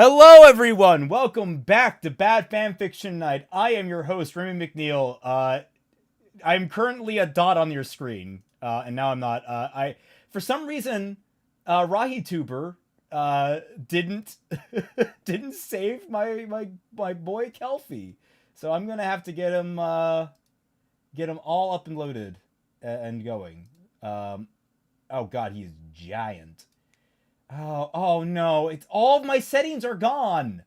Hello, everyone. Welcome back to Bad Fanfiction Night. I am your host, Remy McNeil. I'm currently a dot on your screen, and now I'm not. For some reason, RahiTuber didn't didn't save my boy Kelpie, so I'm gonna have to get him all up and loaded and going. Oh God, he's giant. Oh no, it's all of my settings are gone.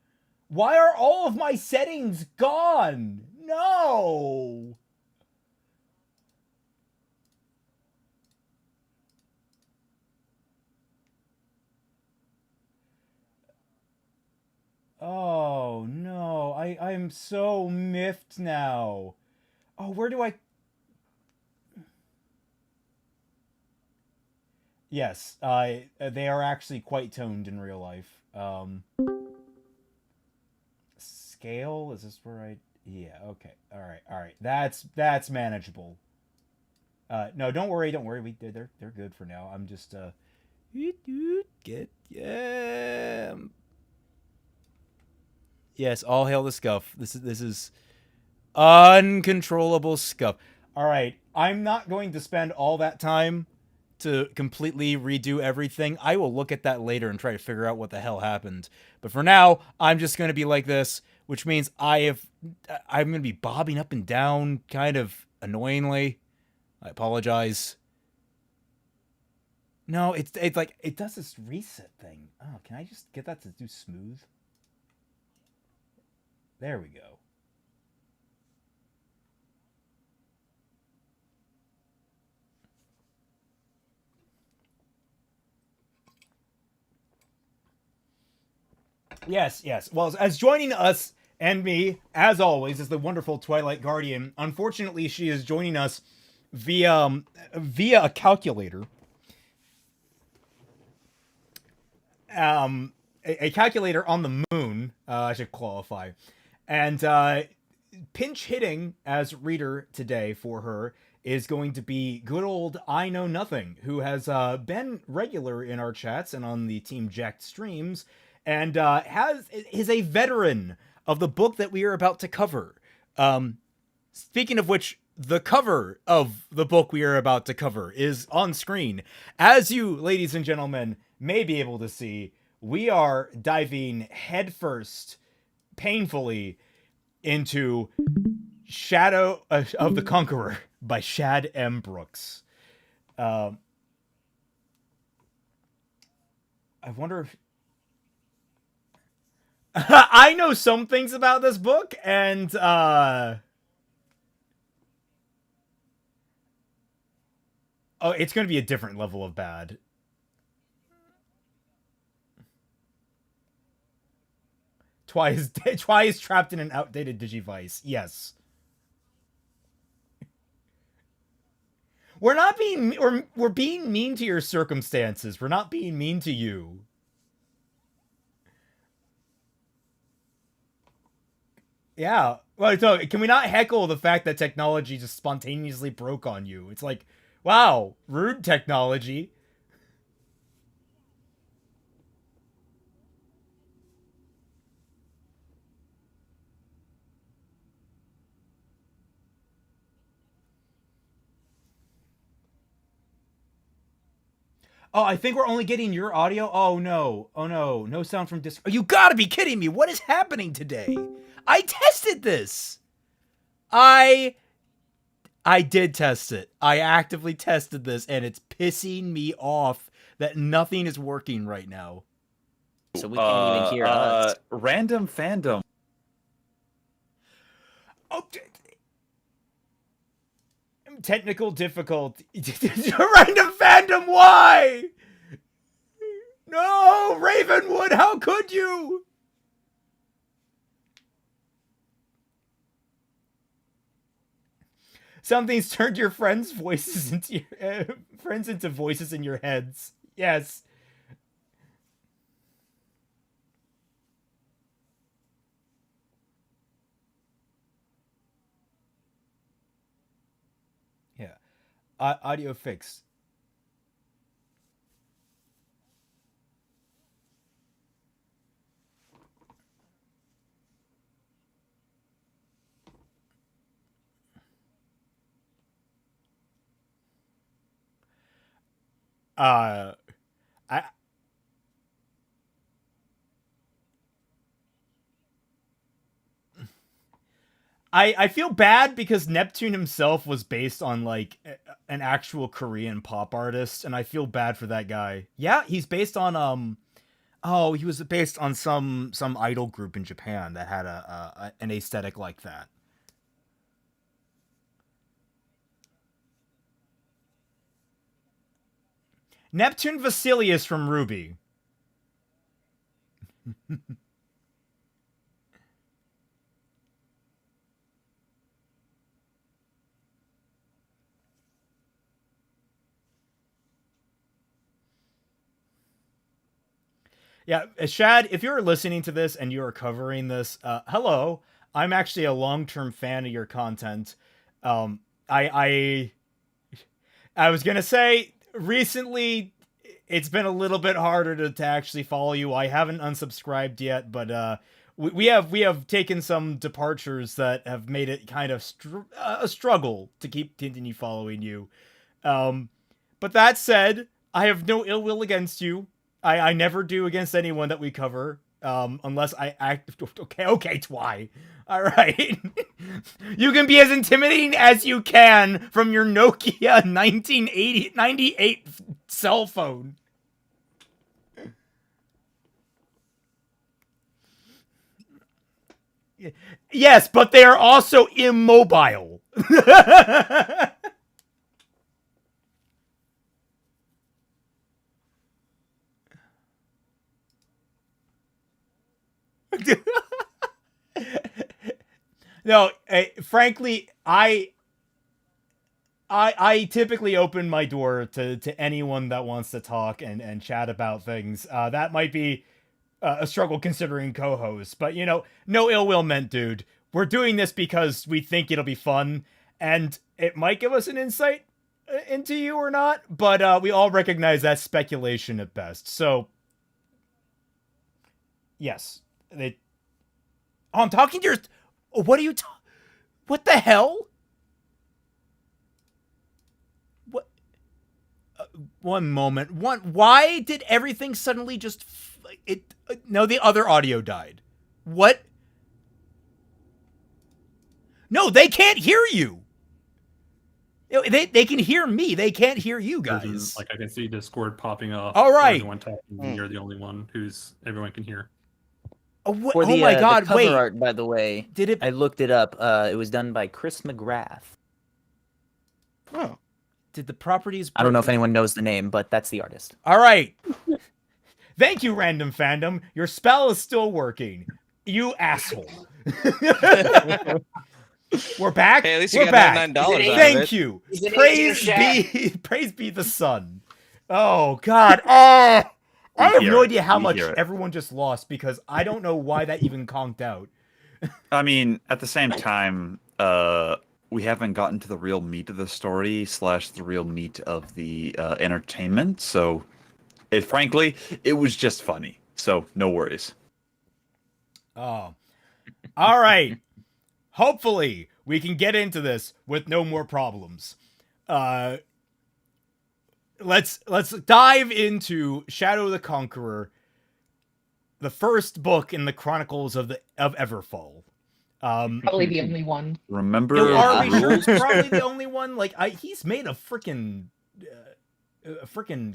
Why are all of my settings gone? No. Oh no, I'm so miffed now. Oh, where do I? Yes, they are actually quite toned in real life. Scale, is this where I? Yeah, okay, all right. That's manageable. No, don't worry. They're good for now. I'm just get yeah. Yes, all hail the scuff. This is uncontrollable scuff. All right, I'm not going to spend all that time to completely redo everything. I will look at that later and try to figure out what the hell happened. But for now, I'm just going to be like this, which means I'm going to be bobbing up and down kind of annoyingly. I apologize. No, it's like it does this reset thing. Oh, can I just get that to do smooth? There we go. Yes, yes. Well, as joining us and me, as always, is the wonderful Twilight Guardian. Unfortunately, she is joining us via a calculator. A calculator on the moon. I should qualify, and pinch hitting as reader today for her is going to be good old I Know Nothing, who has been regular in our chats and on the Team Jacked streams, and is a veteran of the book that we are about to cover. Speaking of which, the cover of the book we are about to cover is on screen. As you, ladies and gentlemen, may be able to see, we are diving headfirst, painfully, into Shadow of the Conqueror by Shad Brooks. Um, I wonder if I know some things about this book, and oh, it's going to be a different level of bad. Twice, twice trapped in an outdated digivice. Yes, we're not being we're being mean to your circumstances. We're not being mean to you. Yeah. Well, so can we not heckle the fact that technology just spontaneously broke on you? It's like, wow, rude technology. Oh, I think we're only getting your audio. Oh no. Oh no. No sound from Discord. Oh, you gotta be kidding me. What is happening today? I tested this. I I did test it. I actively tested this and it's pissing me off that nothing is working right now. So we can't even hear us. Random fandom. Oh, technical difficulty. Random fandom, why? No, Ravenwood, how could you? Something's turned your friends' voices into your friends into voices in your heads. Yes. Yeah. Audio fix. I I feel bad because Neptune himself was based on like an actual Korean pop artist, and I feel bad for that guy. Yeah, he's based on oh, he was based on some idol group in Japan that had an aesthetic like that. Neptune Vasilius from Ruby. Yeah, Shad, if you're listening to this and you are covering this, hello. I'm actually a long-term fan of your content. Um, I was gonna say recently it's been a little bit harder to actually follow you. I haven't unsubscribed yet, but we have taken some departures that have made it kind of a struggle to continue following you. Um, but that said, I have no ill will against you. I never do against anyone that we cover. Unless I act okay, Twy. All right. You can be as intimidating as you can from your Nokia 98 cell phone. Yes, but they are also immobile. No, frankly, I typically open my door to anyone that wants to talk and chat about things. That might be a struggle considering co-hosts, but you know, no ill will meant, dude. We're doing this because we think it'll be fun, and it might give us an insight into you or not, but we all recognize that's speculation at best. So, yes, they. Oh, I'm talking to your. What are you? What the hell? What? One moment. Why did everything suddenly just? No, the other audio died. What? No, they can't hear you. They can hear me. They can't hear you guys. Like I can see Discord popping up. All right. Everyone talking. You're the only one who's everyone can hear. Oh, For the, my God! The cover wait. art, by the way, Did it? I looked it up. It was done by Chris McGrath. Oh. Did the properties? I don't know if anyone knows the name, but that's the artist. All right. Thank you, Random Fandom. Your spell is still working. You asshole. We're back. Hey, at least you We're got back. $99 Thank you. Praise be the sun. Oh God. Oh, I have no idea how much everyone just lost because I don't know why that even conked out. I mean, at the same time, we haven't gotten to the real meat of the story / the real meat of the entertainment. So, frankly, it was just funny. So no worries. Oh, all right. Hopefully, we can get into this with no more problems. Let's dive into Shadow the Conqueror, the first book in the Chronicles of Everfall. Probably the only one. Remember, are we sure it's probably the only one? Like, he's made a freaking.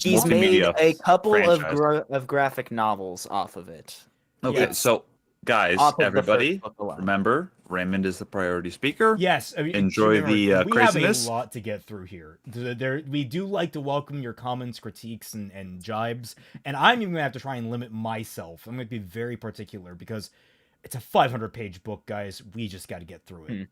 He's made a couple franchise. of graphic novels off of it. Okay, Yes. So guys, everybody, remember, Raymond is the priority speaker. Yes, I mean, enjoy the craziness. We have a lot to get through here. We do like to welcome your comments, critiques, and jibes. And I'm even gonna have to try and limit myself. I'm gonna be very particular because it's a 500-page book, guys. We just got to get through it.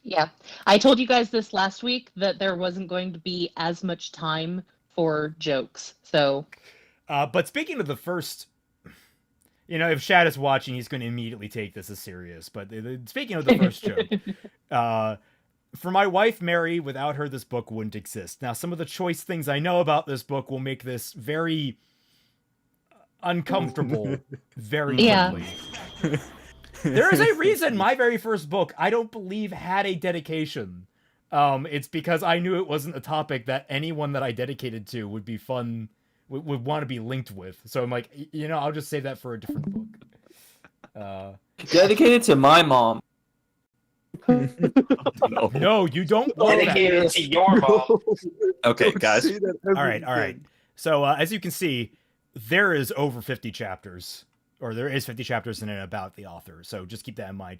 Yeah, I told you guys this last week that there wasn't going to be as much time for jokes. So, but speaking of the first. You know, if Shad is watching, he's going to immediately take this as serious. But speaking of the first joke, for my wife, Mary, without her, this book wouldn't exist. Now, some of the choice things I know about this book will make this very uncomfortable very quickly. There is a reason my very first book, I don't believe, had a dedication. It's because I knew it wasn't a topic that anyone that I dedicated to would be fun, would want to be linked with. So I'm like, I'll just save that for a different book. Dedicated to my mom. No. No, you don't want that. Dedicated to your mom. Okay, guys. All right. So as you can see, there is over 50 chapters, or there is 50 chapters in it about the author. So just keep that in mind.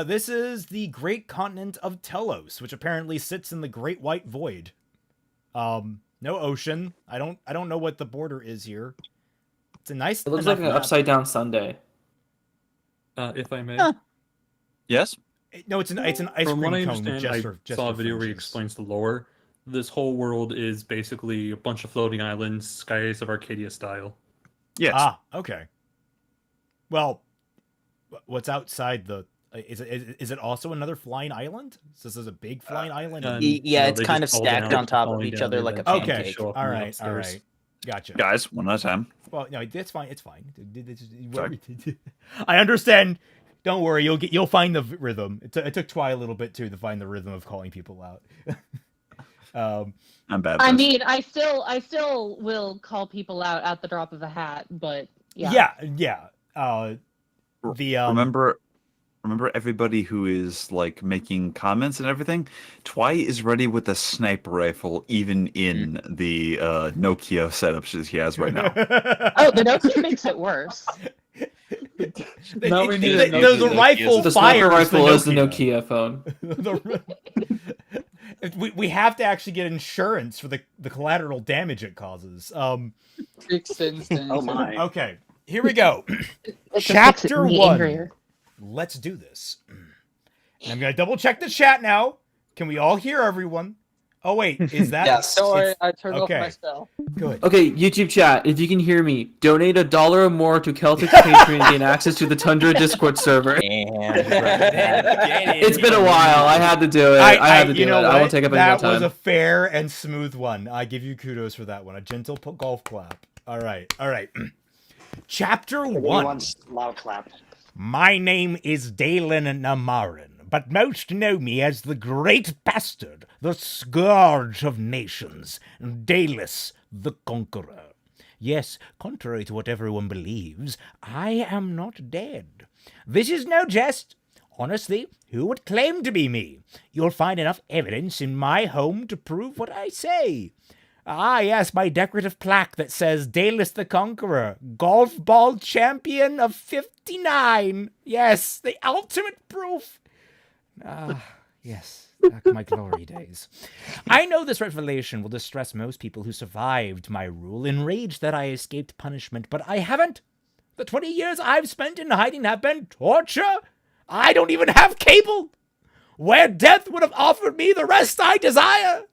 This is the great continent of Telos, which apparently sits in the Great White Void. No ocean. I don't know what the border is here. It's a nice. It looks like an upside down sundae. If I may. Huh. Yes. No, it's an ice From what I cream cone. understand, I saw a video where he explains the lore. This whole world is basically a bunch of floating islands, Skies of Arcadia style. Yes. Ah, okay. Well, what's outside the? Is it also another flying island? So this is a big flying island. Yeah, No, it's they kind of just fall stacked down, on top of falling each down, other they like a then Okay. pancake. show up All from the right. upstairs. Gotcha. Guys, one at a time. Well, no, it's fine. It's fine. Sorry. I understand. Don't worry. You'll find the rhythm. It took Twy a little bit too to find the rhythm of calling people out. I'm bad. I at this. mean, I still will call people out at the drop of a hat, but yeah. Yeah. Remember everybody who is like making comments and everything? Twy is ready with a sniper rifle, even in the Nokia setups he has right now. Oh, the Nokia makes it worse. Now we need a the Nokia. rifle The sniper fires rifle the is the Nokia phone. we have to actually get insurance for the collateral damage it causes. Oh my. Okay, here we go. It just Chapter makes me 1. angrier. Let's do this. And I'm gonna double check the chat now. Can we all hear everyone? Oh wait, is that? Yes. it's- I turned okay. off my spell. Good. Okay, YouTube chat, if you can hear me, donate $1 or more to Celtic's Patreon and gain access to the Tundra Discord server. It's been a while. I had to do it. I had to do it. I won't take up any more That was time. a fair and smooth one. I give you kudos for that one. A gentle golf clap. All right. Chapter 1. Everyone's loud clap. My name is Dalen Namarin, but most know me as the Great Bastard, the Scourge of Nations, Dalus the Conqueror. Yes, contrary to what everyone believes, I am not dead. This is no jest. Honestly, who would claim to be me? You'll find enough evidence in my home to prove what I say. Ah, yes, my decorative plaque that says Dalus the Conqueror, golf ball champion of 59. Yes, the ultimate proof. Ah, yes, back in my glory days. I know this revelation will distress most people who survived my rule, enraged that I escaped punishment, but I haven't. The 20 years I've spent in hiding have been torture. I don't even have cable. Where death would have offered me the rest I desire.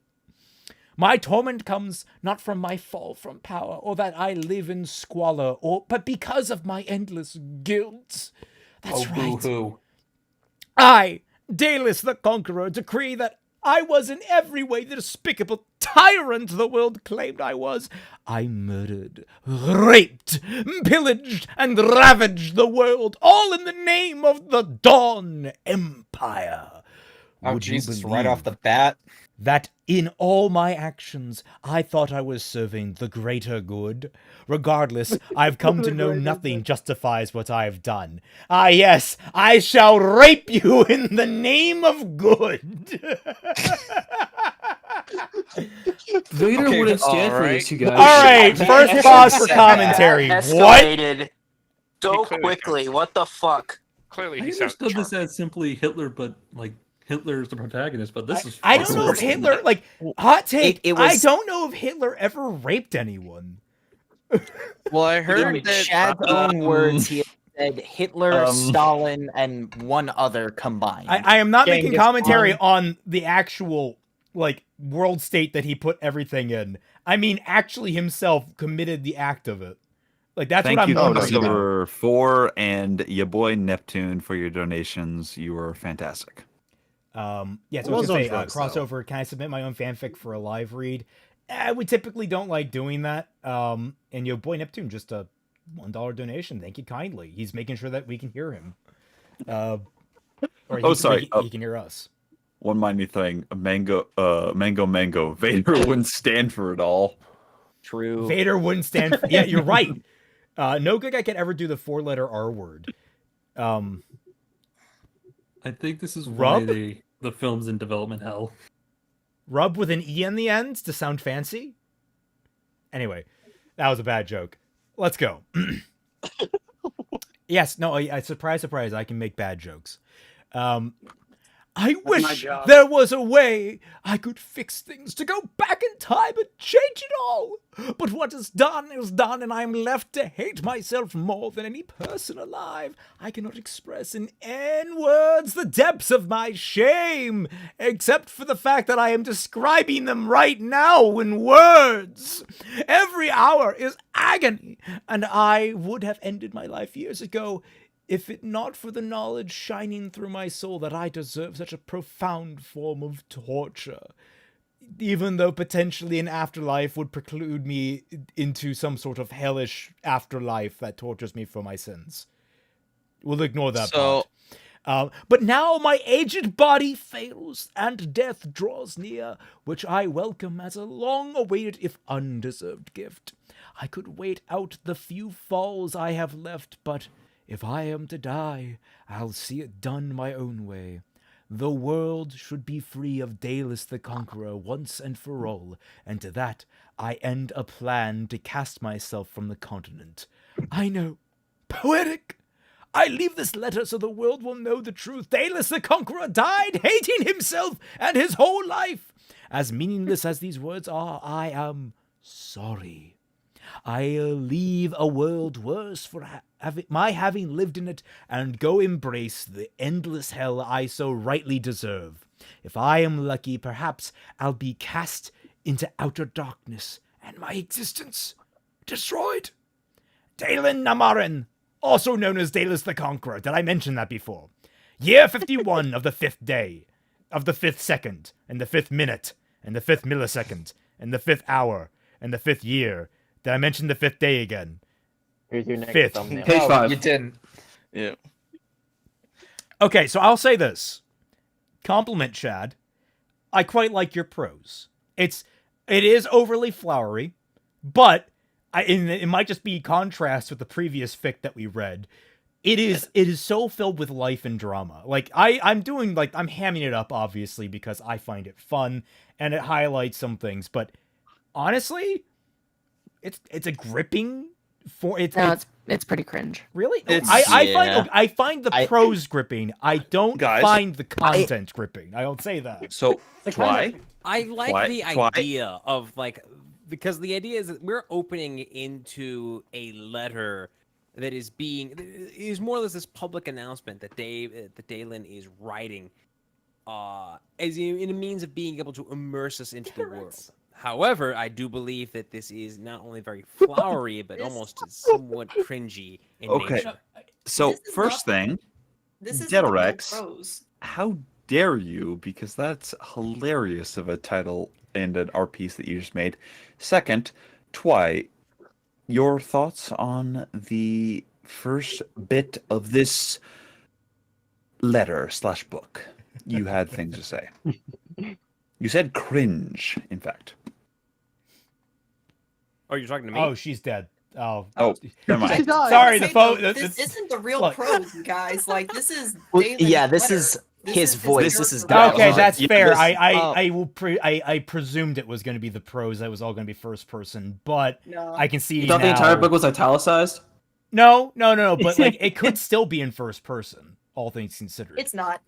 My torment comes not from my fall from power, or that I live in squalor, but because of my endless guilt. That's right. Boo-hoo. I, Dalus the Conqueror, decree that I was in every way the despicable tyrant the world claimed I was. I murdered, raped, pillaged, and ravaged the world, all in the name of the Dawn Empire. Oh, Would you Jesus, right believe off the bat. that in all my actions I thought I was serving the greater good? Regardless, I've come to know nothing justifies what I've done. Ah, yes, I shall rape you in the name of good. Vader Okay, wouldn't stand for alright. this, you guys. All right, first pause for commentary. What? Escalated so He clearly quickly. What the fuck? Clearly, I he sounds understood this charming. as simply Hitler, but like Hitler is the protagonist. But this is I don't know if Hitler, like, hot take, It I was- don't know if Hitler ever raped anyone. Well, I In heard that Shad's own words, he said Hitler, Stalin, and one other combined. I am not making Genghis commentary Khan. on the actual, like, world state that he put everything in. I mean, actually himself committed the act of it. Like, that's Thank what I'm you, wondering about. Silver 4 and your boy Neptune, for your donations. You were fantastic. Yeah, so I It was was gonna on say, drugs, though. crossover, can I submit my own fanfic for a live read? We typically don't like doing that. And your boy Neptune, just a $1 donation. Thank you kindly. He's making sure that we can hear him. Or Oh, sorry. he can hear us. one minor thing. Mango. Vader wouldn't stand for it all. True. Vader wouldn't stand for... Yeah, you're right. No good guy could ever do the 4-letter R word. I think this is why Rub? the film's in development hell. Rub with an E in the end to sound fancy? Anyway, that was a bad joke. Let's go. Yes, no, surprise, I can make bad jokes. I my wish job. there was a way I could fix things to go back in time and change it all. But what is done, and I am left to hate myself more than any person alive. I cannot express in N words the depths of my shame, except for the fact that I am describing them right now in words. Every hour is agony, and I would have ended my life years ago if it not for the knowledge shining through my soul that I deserve such a profound form of torture, even though potentially an afterlife would preclude me into some sort of hellish afterlife that tortures me for my sins. We'll ignore that part. But now my aged body fails, and death draws near, which I welcome as a long-awaited if undeserved gift. I could wait out the few falls I have left, but if I am to die, I'll see it done my own way. The world should be free of Daedalus the Conqueror once and for all, and to that I end a plan to cast myself from the continent. I know. Poetic! I leave this letter so the world will know the truth. Daedalus the Conqueror died hating himself and his whole life. As meaningless as these words are, I am sorry. I'll leave a world worse for my having lived in it, and go embrace the endless hell I so rightly deserve. If I am lucky, perhaps I'll be cast into outer darkness, and my existence destroyed. Dalen Namarin, also known as Daedalus the Conqueror. Did I mention that before? Year 51 of the 5th day, of the 5th second, and the 5th minute, and the 5th millisecond, and the 5th hour, and the 5th year. Did I mention the 5th day again? Here's your next 5th. thumbnail. Page 5. You didn't. Yeah. Okay, so I'll say this. Compliment, Shad. I quite like your prose. It is overly flowery, but it might just be contrast with the previous fic that we read. It is so filled with life and drama. Like I'm hamming it up obviously because I find it fun and it highlights some things, but honestly, it's a gripping it's pretty cringe. Really? It's- I find the prose gripping. I don't Guys, find the content gripping. I'll say that. So why? I like Why- the why- idea of because the idea is that we're opening into a letter that is more or less this public announcement that Dalen is writing, as in a means of being able to immerse us into the world. However, I do believe that this is not only very flowery, but almost somewhat cringy in Okay. nature. So This is first not- thing, This is Dedorex. prose. how dare you? Because that's hilarious of a title and an art piece that you just made. Second, Twy, your thoughts on the first bit of this letter/book? You had things to say. You said cringe, in fact. Oh, you're talking to me? Oh, she's dead. Oh, Never mind. Sorry, the Say, phone. though, this isn't the real look. prose, you guys. Like this is. Well, Dalen's yeah, this letter. is This his is voice. work This is for God. Okay, us. that's Yeah, fair. this- I presumed it was going to be the prose. That was all going to be first person, but No. I can see You now. thought the entire book was italicized? No. But like, it could still be in first person, all things considered. It's not.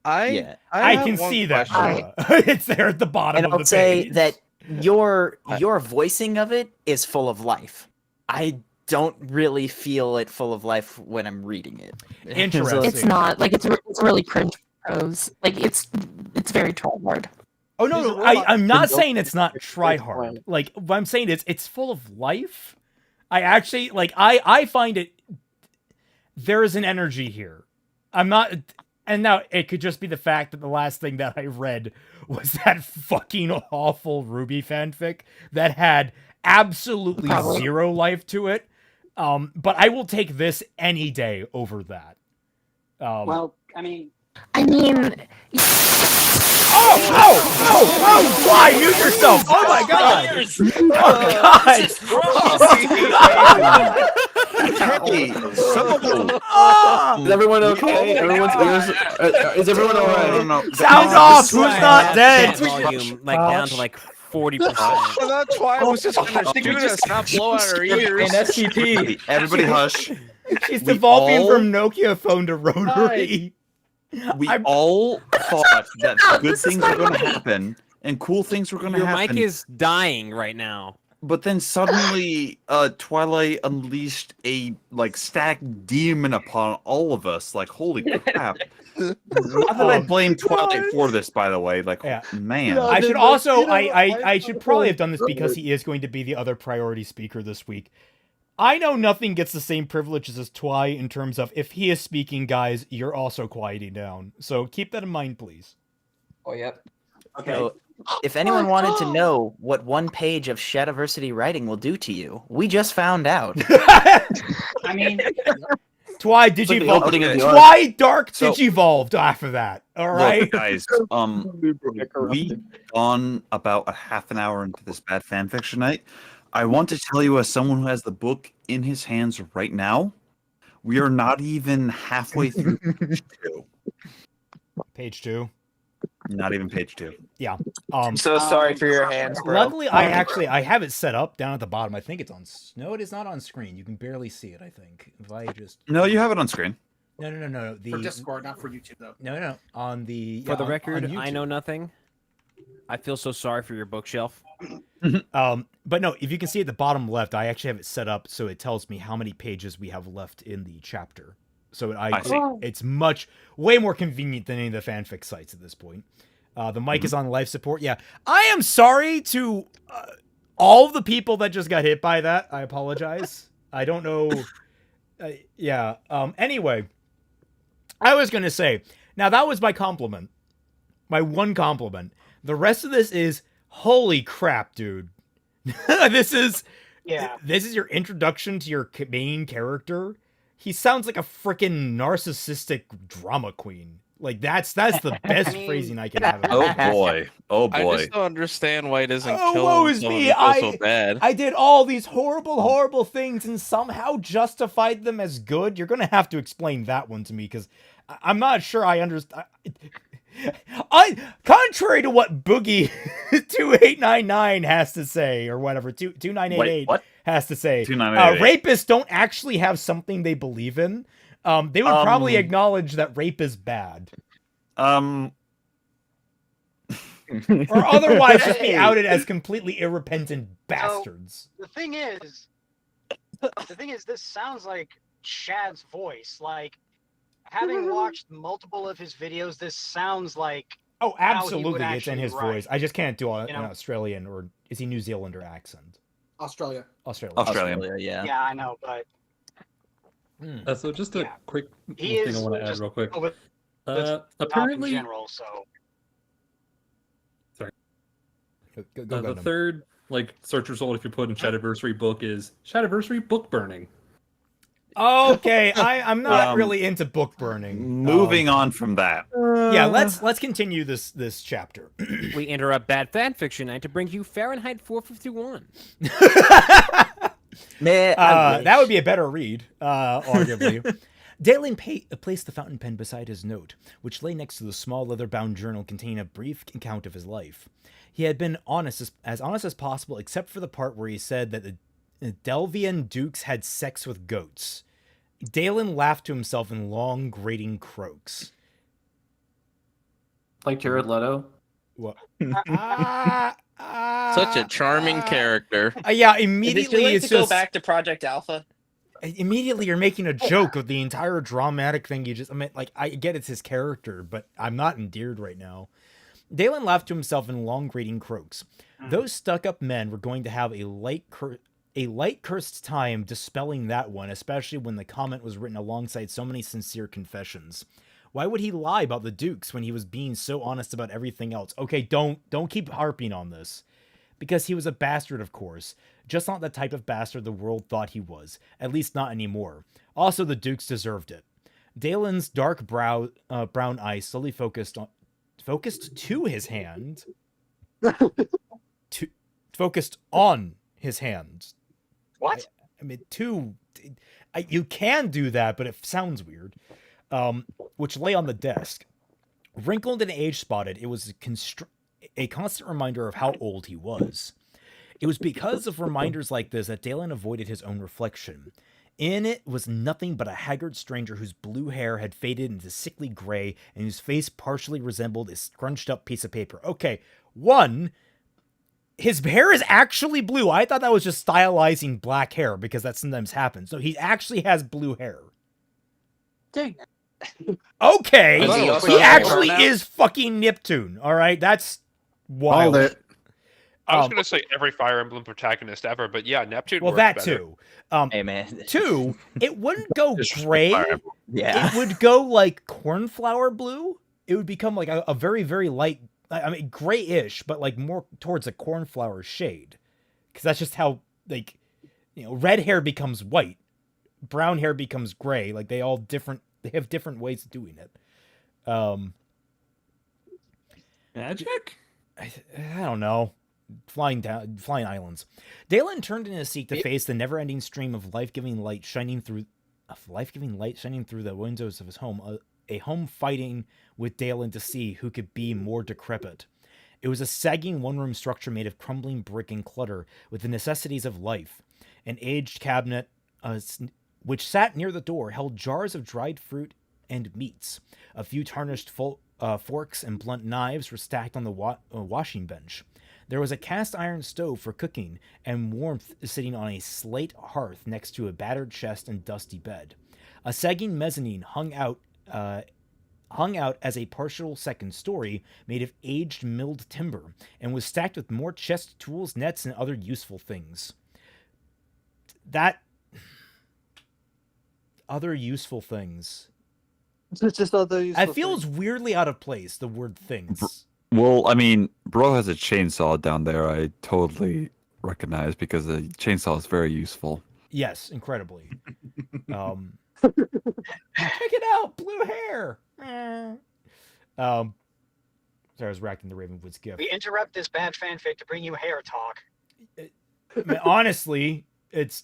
Yeah. I have can one see that. question. Noah. It's there at the bottom And of I'll the say page. that your voicing of it is full of life. I don't really feel it full of life when I'm reading it. Interesting. It's not like it's really cringe prose. Like it's very hard. Oh There's a no, robot I'm not built saying it's not for try this hard. one. Like what I'm saying is it's full of life. I actually like I find it there is an energy here. I'm not and now it could just be the fact that the last thing that I read was that fucking awful Ruby fanfic that had absolutely Probably. zero life to it. But I will take this any day over that. Well, I mean, I mean, Oh! Why? Mute yourself! Oh my god! Oh god! Hey, so Ah! Is everyone okay? Everyone's ears. Is everyone no, alright? no, no. Sound off! Who's not dead? Chat volume like down to like 40%. Well, that's why I was just gonna shoot us, not blow out our ears. And SCP. Everybody hush. She's We devolving all- from Nokia phone to rotary. We I'm- all thought that good things were going to happen and cool things were going to Your happen. mic is dying right now. But then suddenly, Twilight unleashed a stacked demon upon all of us. Like, holy crap! Not that I blame Twilight for this, by the way. Like, Yeah. man, I should also, I should probably have done this because he is going to be the other priority speaker this week. I know nothing gets the same privileges as Twi in terms of if he is speaking, guys, you're also quieting down. So keep that in mind, please. Oh, yep. Okay. So, if anyone wanted to know what one page of Shadiversity writing will do to you, we just found out. I mean, Twi like the Digivolved. opening of the Twi Dark So- Digivolved after that. All right. Look, guys, we gone about a half an hour into this bad fanfiction night. I want to tell you, as someone who has the book in his hands right now, we are not even halfway through page 2. Page 2. Not even page 2. Yeah. I'm so sorry for your hands, bro. Luckily, I have it set up down at the bottom. I think it's on. No, it is not on screen. You can barely see it. I think if I just. No, you have it on screen. No. For Discord, not for YouTube, though. No. On the. For the on record, I YouTube. know nothing. I feel so sorry for your bookshelf. But no, if you can see at the bottom left, I actually have it set up so it tells me how many pages we have left in the chapter. So I see. it's way more convenient than any of the fanfic sites at this point. The mic is on life support. Yeah, I am sorry to all the people that just got hit by that. I apologize. I don't know. Yeah. Anyway, I was gonna say. Now that was my compliment. My one compliment. The rest of this is holy crap, dude. This is your introduction to your main character. He sounds like a freaking narcissistic drama queen. Like that's the best phrasing I can have. Oh boy. Oh I boy. just don't understand why it doesn't Oh, kill woe is someone me. who feels so bad. I did all these horrible things and somehow justified them as good. You're gonna have to explain that one to me because I'm not sure I understand. Contrary to what Boogie 2899 has to say, or whatever 2988 what? has to say, 2988. rapists don't actually have something they believe in. They would probably acknowledge that rape is bad, or otherwise just be outed as completely irrepentant bastards. The thing is, this sounds like Shad's voice. Like, having watched multiple of his videos, this sounds like. Oh, absolutely, it's in actually his write. voice. I just can't do an You know? Australian, or is he New Zealander accent? Australia. Australian. Yeah. Yeah, I know, but So just a quick he thing I is want to add just real quick. with Apparently, in general. So Go, the third search result if you put in Shadiversary book is Shadiversary book burning. Okay, I'm not really into book burning. Moving on from that. Yeah, let's continue this chapter. We interrupt bad fanfiction night to bring you Fahrenheit 451. Man, That would be a better read, arguably. Dalen placed the fountain pen beside his note, which lay next to the small leather-bound journal containing a brief account of his life. He had been as honest as possible, except for the part where he said that the Delvian dukes had sex with goats. Dalen laughed to himself in long, grating croaks. Like Jared Leto. What? Such a charming character. Yeah, Is it immediately too late it's to go just back to Project Alpha? immediately you're making a joke of the entire dramatic thing. I get it's his character, but I'm not endeared right now. Dalen laughed to himself in long, grating croaks. Those stuck-up men were going to have a light cursed time dispelling that one, especially when the comment was written alongside so many sincere confessions. Why would he lie about the Dukes when he was being so honest about everything else? Okay, don't keep harping on this. Because he was a bastard, of course. Just not the type of bastard the world thought he was. At least not anymore. Also, the Dukes deserved it. Dalen's dark brown eyes slowly focused to his hand. Focused on his hand. What? I mean, you can do that, but it sounds weird. Which lay on the desk. Wrinkled and age-spotted, it was a constant reminder of how old he was. It was because of reminders like this that Dalen avoided his own reflection. In it was nothing but a haggard stranger whose blue hair had faded into sickly gray and whose face partially resembled a scrunched-up piece of paper. Okay, his hair is actually blue. I thought that was just stylizing black hair because that sometimes happens. So he actually has blue hair. Dang. Okay, Is he he also actually now? is fucking Neptune. All right, that's wild. I was going to say every Fire Emblem protagonist ever, but yeah, Neptune Well, works that better. too. Hey man. 2, it wouldn't go gray. Yeah. It would go like cornflower blue. It would become like a very, very light, I mean, grayish, but like more towards a cornflower shade. Because that's just how, like, red hair becomes white, brown hair becomes gray. Like they have different ways of doing it. Magic? I don't know. Flying islands. Dalen turned in his seat to face the never-ending stream of life-giving light shining through the windows of his home. A home fighting with Dalen to see who could be more decrepit. It was a sagging one-room structure made of crumbling brick and clutter with the necessities of life. An aged cabinet, which sat near the door, held jars of dried fruit and meats. A few tarnished forks and blunt knives were stacked on the washing bench. There was a cast iron stove for cooking, and warmth sitting on a slate hearth next to a battered chest and dusty bed. A sagging mezzanine hung out as a partial second story made of aged milled timber, and was stacked with more chest tools, nets, and other useful things. Other useful things. It's just other useful It feels weirdly out of place, the word things. Well, I mean, bro has a chainsaw down there. I totally recognize because the chainsaw is very useful. Yes, incredibly. Check it out, blue hair. Sorry, I was racking the Ravenwood's gift. We interrupt this bad fanfic to bring you hair talk. I mean, honestly, it's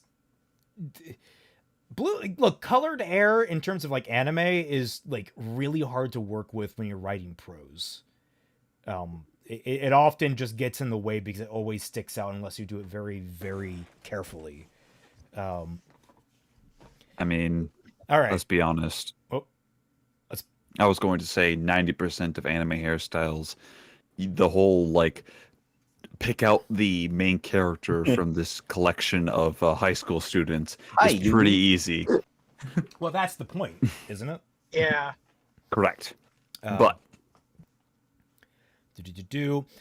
blue. Look, colored hair in terms of like anime is like really hard to work with when you're writing prose. It often just gets in the way because it always sticks out unless you do it very, very carefully. I mean, all right. Let's be honest. I was going to say 90% of anime hairstyles, the whole like pick out the main character from this collection of high school students is pretty easy. Well, that's the point, isn't it? Yeah. Correct. But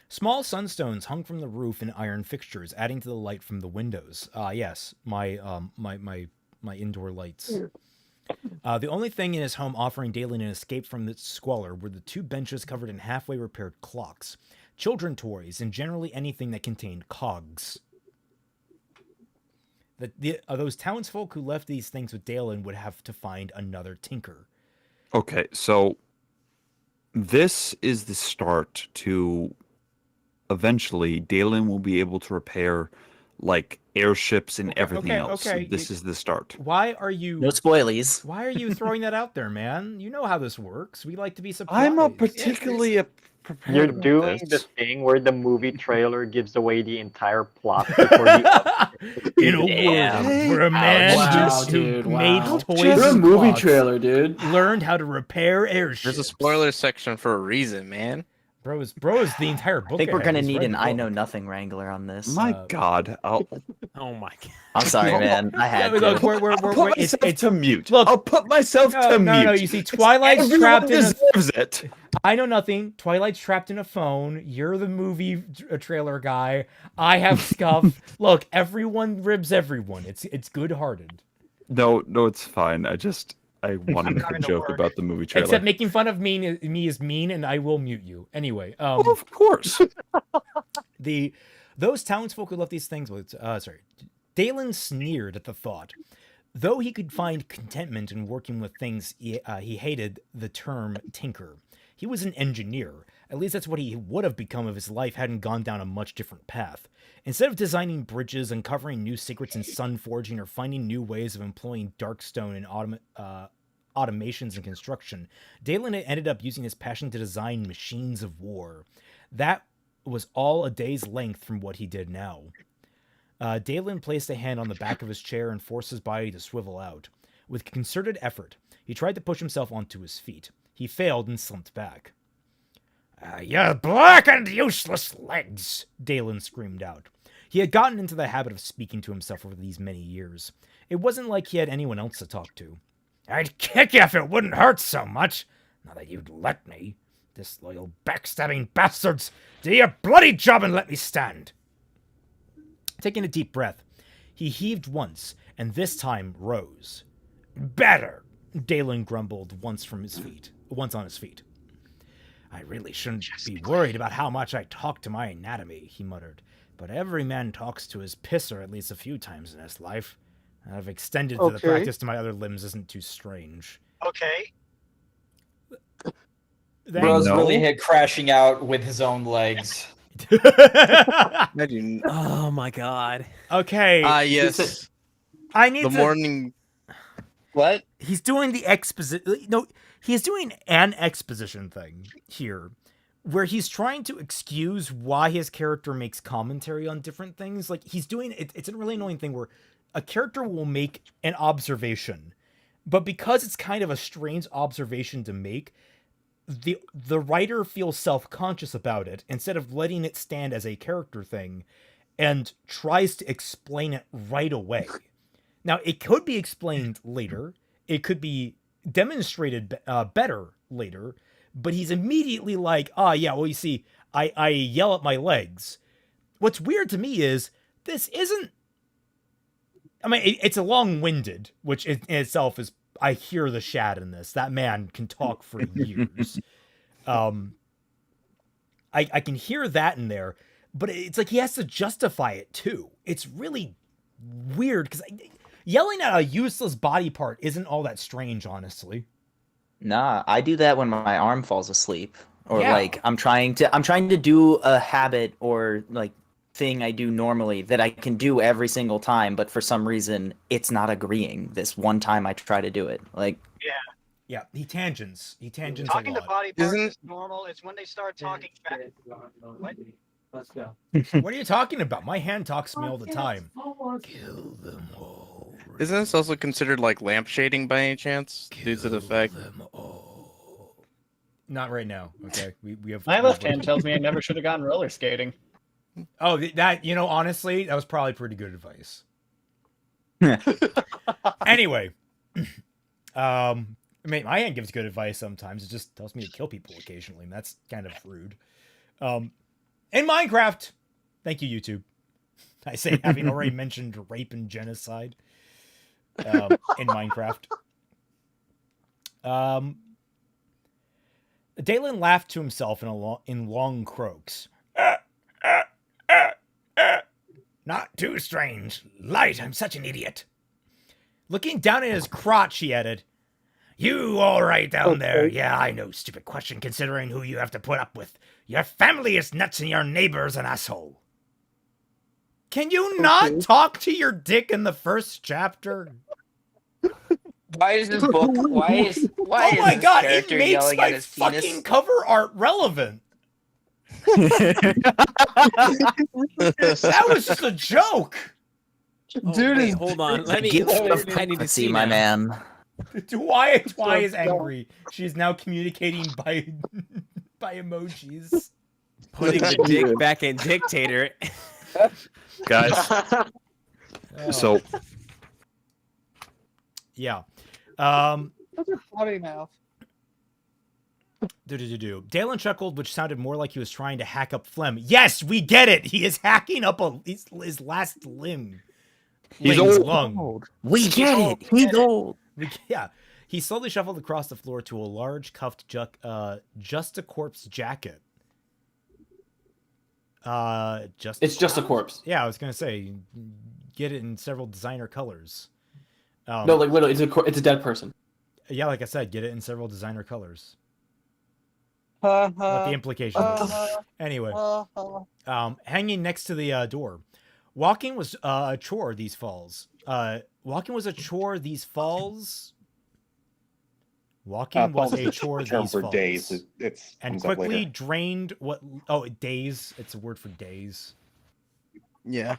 small sunstones hung from the roof in iron fixtures, adding to the light from the windows. Yes, my indoor lights. The only thing in his home offering Dalen an escape from the squalor were the 2 benches covered in halfway repaired clocks, children toys, and generally anything that contained cogs. Those townsfolk who left these things with Dalen would have to find another tinker. Okay, so this is the start to eventually Dalen will be able to repair like airships and everything else. Okay. This is the start. Why are you... No spoilies. Why are you throwing that out there, man? You know how this works. We like to be surprised. I'm not particularly prepared. You're doing the thing where the movie trailer gives away the entire plot before the in a world where a man who made toys You're a and movie clocks trailer, dude. learned how to repair airships. There's a spoiler section for a reason, man. Bro is the entire book. I think we're ahead. gonna He's need read an the I book. know nothing wrangler on this. My God. Oh my god. I'm sorry, man. I had to. Look, I'll put myself to mute. Look, I'll put myself to mute. No, you see, Twilight's trapped in deserves it. I know nothing. Twilight's trapped in a phone. You're the movie trailer guy. I have scuff. Look, everyone ribs everyone. It's good-hearted. No, it's fine. I want to make a joke about the movie trailer. Except making fun of me is mean, and I will mute you. Anyway. Well, of course. Those townsfolk who left these things... Dalen sneered at the thought. Though he could find contentment in working with things he hated the term tinker. He was an engineer. At least that's what he would have become if his life hadn't gone down a much different path. Instead of designing bridges, uncovering new secrets in sun forging, or finding new ways of employing darkstone and automations in construction, Dalen ended up using his passion to design machines of war. That was all a day's length from what he did now. Dalen placed a hand on the back of his chair and forced his body to swivel out. With concerted effort, he tried to push himself onto his feet. He failed and slumped back. "You black and useless legs!" Dalen screamed out. He had gotten into the habit of speaking to himself over these many years. It wasn't like he had anyone else to talk to. "I'd kick you if it wouldn't hurt so much. Not that you'd let me. Disloyal, backstabbing bastards! Do your bloody job and let me stand!" Taking a deep breath, he heaved once, and this time rose. "Better," Dalen grumbled once on his feet. "I really shouldn't be worried about how much I talk to my anatomy," he muttered. "But every man talks to his pisser at least a few times in his life. I've extended the practice to my other lims isn't too strange." Okay. Bro's really hit crashing out with his own legs. Imagine. Oh my god. Okay. Yes. I need the morning. What? He's doing the exposition. No, he's doing an exposition thing here, where he's trying to excuse why his character makes commentary on different things. Like, he's doing it. It's a really annoying thing where a character will make an observation, but because it's kind of a strange observation to make, the writer feels self-conscious about it instead of letting it stand as a character thing and tries to explain it right away. Now, it could be explained later. It could be demonstrated better later, but he's immediately like, yeah, well, you see, I yell at my legs. What's weird to me is this isn't, I mean, it's a long-winded, which in itself is, I hear the Shad in this. That man can talk for years. I can hear that in there, but it's like he has to justify it too. It's really weird because yelling at a useless body part isn't all that strange, honestly. Nah, I do that when my arm falls asleep, or like I'm trying to do a habit or like thing I do normally that I can do every single time, but for some reason it's not agreeing this one time I try to do it. Like, yeah, he tangents Talking a to lot. body parts is normal. It's when they start talking back. What? Let's go. What are you talking about? My hand talks to me all the time. Kill them all. Isn't this also considered like lampshading by any chance? Due to the fact. Not right now. Okay, we have. My left hand tells me I never should have gone roller skating. Oh, that, honestly, that was probably pretty good advice. Anyway, I mean, my hand gives good advice sometimes. It just tells me to kill people occasionally, and that's kind of rude. In Minecraft, thank you, YouTube. I say, having already mentioned rape and genocide in Minecraft. Dalen laughed to himself in long croaks. Not too strange. Light, I'm such an idiot. Looking down at his crotch, he added, "You all right down there? Yeah, I know, stupid question considering who you have to put up with. Your family is nuts and your neighbor's an asshole." Can you not talk to your dick in the first chapter? Why is this book? Why is oh my this god, it character makes yelling my at his fucking penis? cover art relevant. That was just a joke. Dude, wait, hold on. Let me. I need to see my now. man. Why is angry. She's now communicating by emojis. Putting the dick back in dictator. Guys. So. Yeah. Those are funny now. Dalen chuckled, which sounded more like he was trying to hack up phlegm. Yes, we get it. He is hacking up his last limb. He's Ling's old. lung. We get it. He's old. Yeah. He slowly shuffled across the floor to a large cuffed Just a Corpse jacket. It's just a corpse. Yeah, I was gonna say, get it in several designer colors. No, like literally, it's a dead person. Yeah, like I said, get it in several designer colors. What What the implication is. Anyway, hanging next to the door. Walking was a chore these falls. Walking was a chore these falls. Walking was a chore these for falls. days. It's and comes up quickly later. drained what? Oh, days. It's a word for days. Yeah.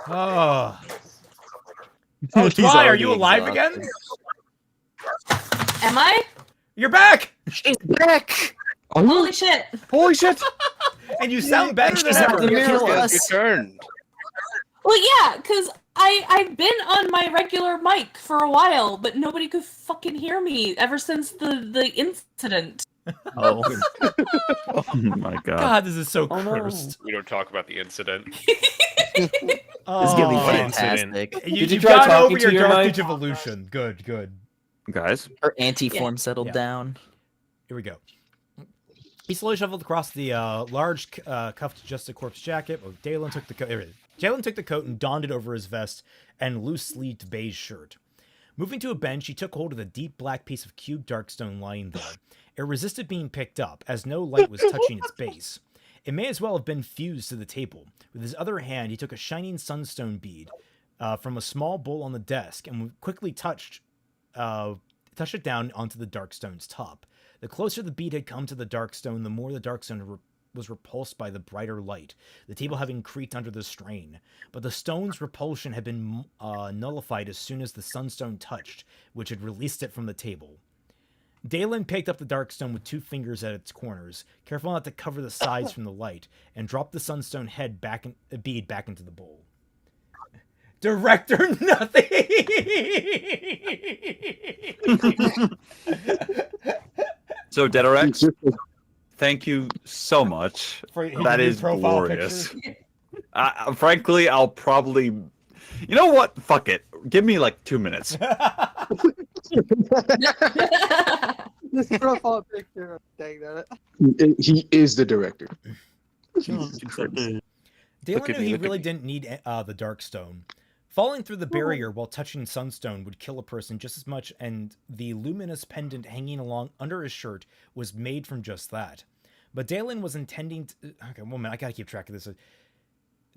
Oh. Oh, Try, are you alive again? Am I? You're back. She's back. Holy shit! Holy shit! And you sound better than ever. Returned. Well, yeah, because I've been on my regular mic for a while, but nobody could fucking hear me ever since the incident. Oh. Oh my god. God, this is so cursed. We don't talk about the incident. Oh, It's gonna be what fantastic. incident? Did you You've try gotten talking over to your your Dark mic? Age evolution. Good, good. Guys. Her anti-form settled down. Here we go. He slowly shuffled across the large cuffed Justice Corpse jacket. Oh, Dalen took the coat. Jalen took the coat and donned it over his vest and loose-sleeved beige shirt. Moving to a bench, he took hold of the deep black piece of cubed darkstone lying there. It resisted being picked up, as no light was touching its base. It may as well have been fused to the table. With his other hand, he took a shining sunstone bead from a small bowl on the desk and quickly touched it down onto the darkstone's top. The closer the bead had come to the darkstone, the more the darkstone was repulsed by the brighter light, the table having creaked under the strain. But the stone's repulsion had been nullified as soon as the sunstone touched, which had released it from the table. Dalen picked up the darkstone with 2 fingers at its corners, careful not to cover the sides from the light, and dropped the sunstone head bead back into the bowl. Director nothing. So Dedorex, thank you so much. That is glorious. Frankly, I'll probably. You know what? Fuck it. Give me like 2 minutes. This profile picture. Dang that. He is the director. Dalen knew he really didn't need the Darkstone. Falling through the barrier while touching Sunstone would kill a person just as much, and the luminous pendant hanging along under his shirt was made from just that. But Dalen was intending to... Okay, one minute, I gotta keep track of this.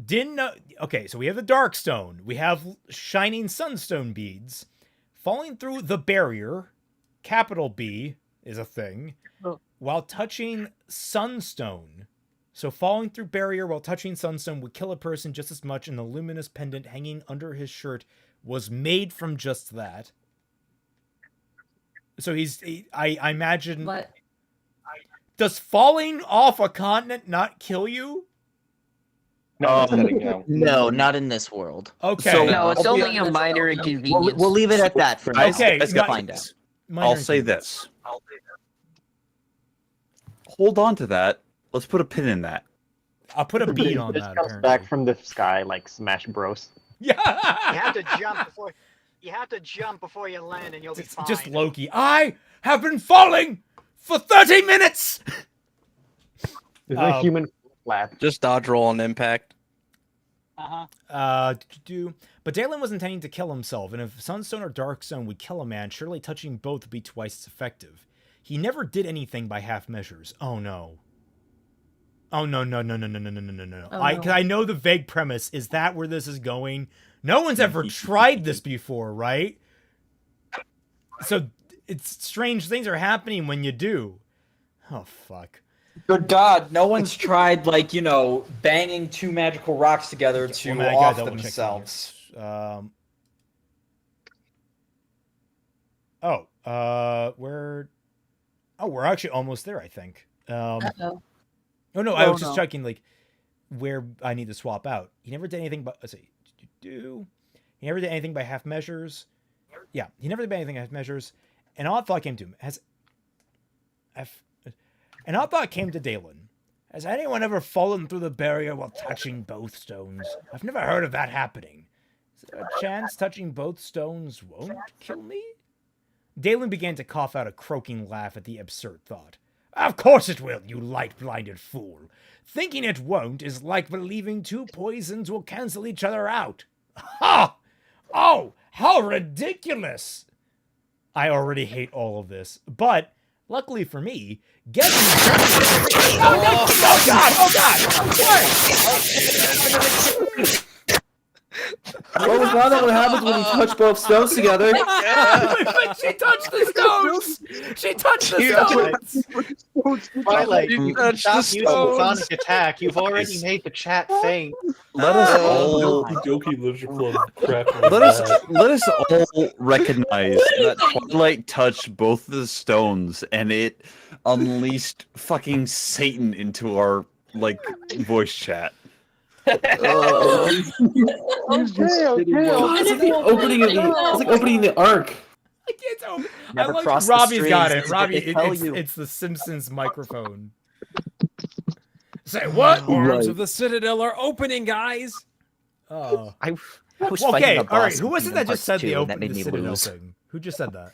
Didn't know... Okay, so we have the Darkstone. We have shining Sunstone beads. Falling through the barrier, capital B, is a thing, while touching Sunstone. So falling through barrier while touching Sunstone would kill a person just as much, and the luminous pendant hanging under his shirt was made from just that. So I imagine... What? Does falling off a continent not kill you? No, not in this world. Okay. So, No, it's only a minor inconvenience. We'll leave it at that for now. Okay, Let's not- find out. I'll say this. Hold on to that. Let's put a pin in that. I'll put a bead on This that. comes Apparently. back from the sky like Smash Bros. You have to jump before. You have to jump before you land, and you'll be fine. Just Loki. I have been falling for 30 minutes. There's a human flap. Just dodge roll on impact. But Dalen was intending to kill himself, and if Sunstone or Darkstone would kill a man, surely touching both would be twice as effective. He never did anything by half measures. Oh no. Oh no. Oh, I know the vague premise. Is that where this is going? No one's ever tried this before, right? So it's strange things are happening when you do. Oh fuck. Good God, no one's tried, like, you know, banging 2 magical rocks together to Well, man, I off gotta double check themselves. We're actually almost there, I think. Uh-oh. Oh no, I was just checking like where I need to swap out. He never did anything but let's see. He never did anything by half measures. Yeah, he never did anything by half measures. An odd thought came to him. An odd thought came to Dalen. Has anyone ever fallen through the barrier while touching both stones? I've never heard of that happening. Is there a chance touching both stones won't kill me? Dalen began to cough out a croaking laugh at the absurd thought. Of course it will, you light-blinded fool. Thinking it won't is like believing 2 poisons will cancel each other out. Ha! Oh, how ridiculous! I already hate all of this, but luckily for me, getting oh no! Oh god! Oh god! What? What was that? What happens when you touch both stones together? She touched the stones! She touched the stones! Twilight, You stop touched the using stones. sonic attack. You've already made the chat faint. Let us all let us all recognize that Twilight touched both the stones and it unleashed fucking Satan into our voice chat. It's like the opening of the. It's like opening the ark. I can't tell. Never I like cross the Robbie's got streams, it. Robbie, they tell you. it's the Simpsons microphone. Say what? Arms of the Citadel are opening, guys. Oh, I was okay. fighting a All right. boss Who in was it Kingdom that just said Hearts 2, the and open that made the me Citadel lose. thing? Who just said that?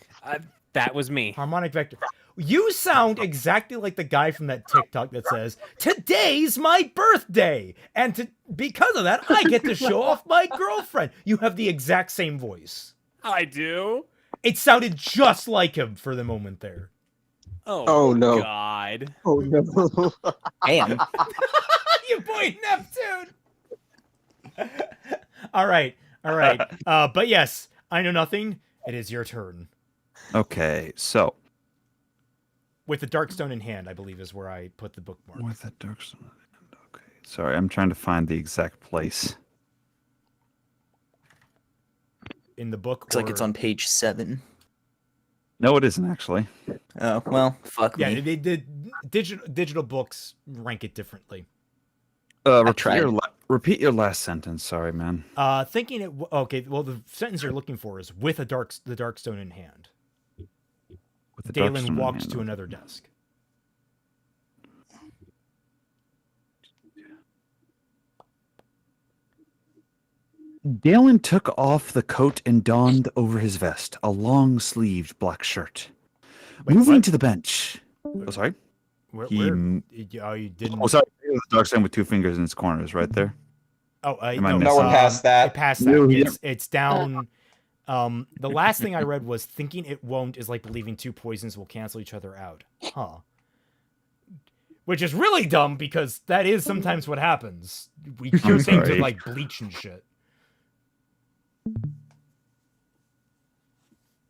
That was me. Harmonic vector. You sound exactly like the guy from that TikTok that says, "Today's my birthday," and because of that, I get to show off my girlfriend. You have the exact same voice. I do. It sounded just like him for the moment there. Oh, no. God. Oh no. Damn. You boy Neptune. All right. But yes, I know nothing. It is your turn. Okay, so With the Darkstone in hand, I believe is where I put the bookmark. with the Darkstone. Okay, sorry, I'm trying to find the exact place. In the book, Looks like it's on page 7. No, it isn't actually. Oh well, fuck Yeah, me. they did. Digital books rank it differently. Repeat your last sentence. Sorry, man. Thinking it. Okay, well, the sentence you're looking for is with the Darkstone in hand. With the Dalen Darkstone in walked hand, to okay. another desk. Dalen took off the coat and donned over his vest a long-sleeved black shirt. Moving what? to the bench. Oh, sorry. Where? He- Oh, you didn't. Oh, sorry. The Darkstone with two fingers in its corners, right there. Oh, Am I no, missing? No, we're past that. It passed No, that. he It's down. The last thing I read was thinking it won't is like believing two poisons will cancel each other out. Huh. Which is really dumb because that is sometimes what happens. We cure things with sorry. like bleach and shit.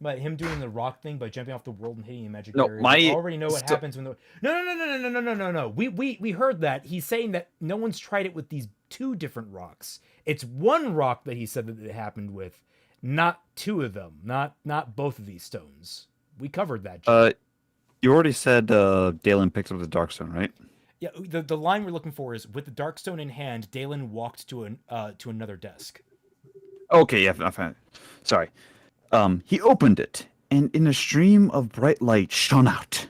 But him doing the rock thing by jumping off the world and hitting a magic No, barrier. my- We already know what so- happens when the no. We heard that. He's saying that no one's tried it with these two different rocks. It's one rock that he said that it happened with, not two of them. Not both of these stones. We covered that. Jim. You already said Dalen picked up the Darkstone, right? Yeah, the line we're looking for is with the Darkstone in hand, Dalen walked to another desk. Okay, yeah, I found it. Sorry. He opened it, and in a stream of bright light shone out.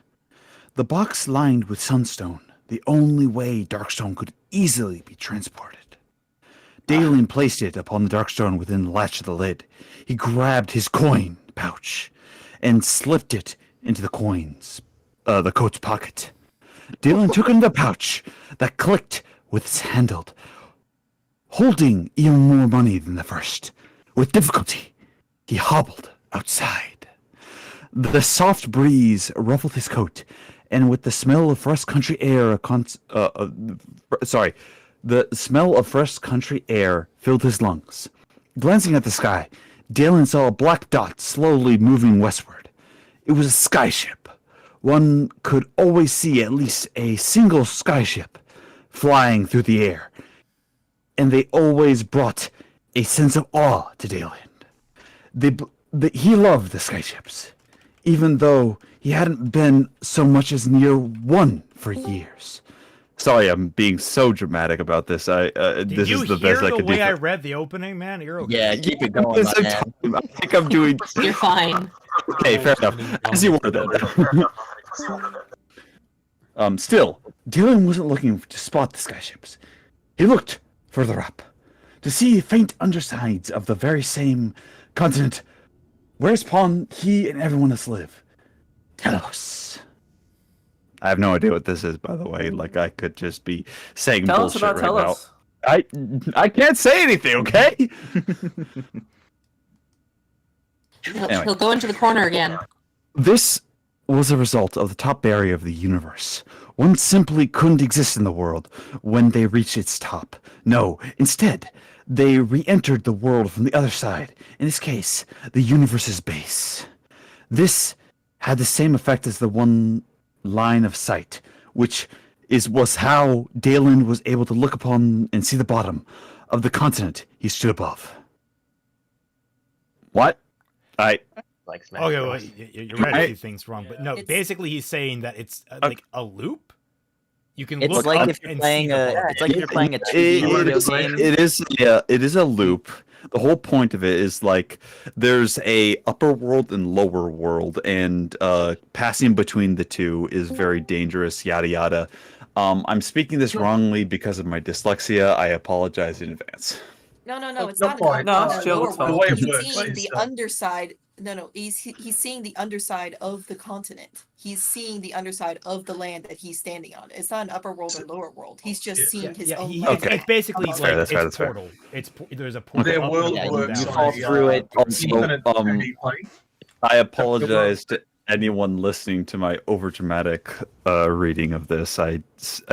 The box lined with sunstone, the only way Darkstone could easily be transported. Dalen placed it upon the Darkstone within the latch of the lid. He grabbed his coin pouch and slipped it into the coat's pocket. Dalen took in the pouch that clicked with its handle, holding even more money than the first. With difficulty, he hobbled outside. The soft breeze ruffled his coat, and with the smell of fresh country air, the smell of fresh country air filled his lungs. Glancing at the sky, Dalen saw a black dot slowly moving westward. It was a skyship. One could always see at least a single skyship flying through the air, and they always brought a sense of awe to Dalen. He loved the skyships, even though he hadn't been so much as near one for years. Sorry, I'm being so dramatic about this. This is the best I could do. Did you hear the way I read the opening, man? You're okay. Yeah, keep it going, my man. I think I'm doing. You're fine. Okay, fair enough. As you were then. Still, Dylan wasn't looking to spot the skyships. He looked further up to see faint undersides of the very same continent whereupon he and everyone else live. Telos. I have no idea what this is, by the way. Like, I could just be saying Tell us bullshit about right Telos. now. I can't say anything, okay? Anyway. He'll go into the corner again. This was a result of the top barrier of the universe. One simply couldn't exist in the world when they reached its top. No, instead, they re-entered the world from the other side. In this case, the universe's base. This had the same effect as the one line of sight, which was how Dalen was able to look upon and see the bottom of the continent he stood above. What? Okay, well, you read a few things wrong, but no. Basically, he's saying that it's like a loop. You can It's look like up if you're and playing see the a. bottom. It's like if you're playing a 2D video game. It is, yeah, it is a loop. The whole point of it is like there's a upper world and lower world, and passing between the two is very dangerous. Yada yada. I'm speaking this wrongly because of my dyslexia. I apologize in advance. No, it's No not point. an No, upper it's chill, lower it's fine. world. The way it He's works seeing is the underside. No, he's seeing the underside of the continent. He's seeing the underside of the land that he's standing on. It's not an upper world or lower world. He's just seeing his own. It's basically That's like fair, that's fair, it's that's fair. portal. There's a portal. Their up world and works down. on fall through it. infinite Also, 2D plane. I apologize to anyone listening to my overdramatic reading of this. I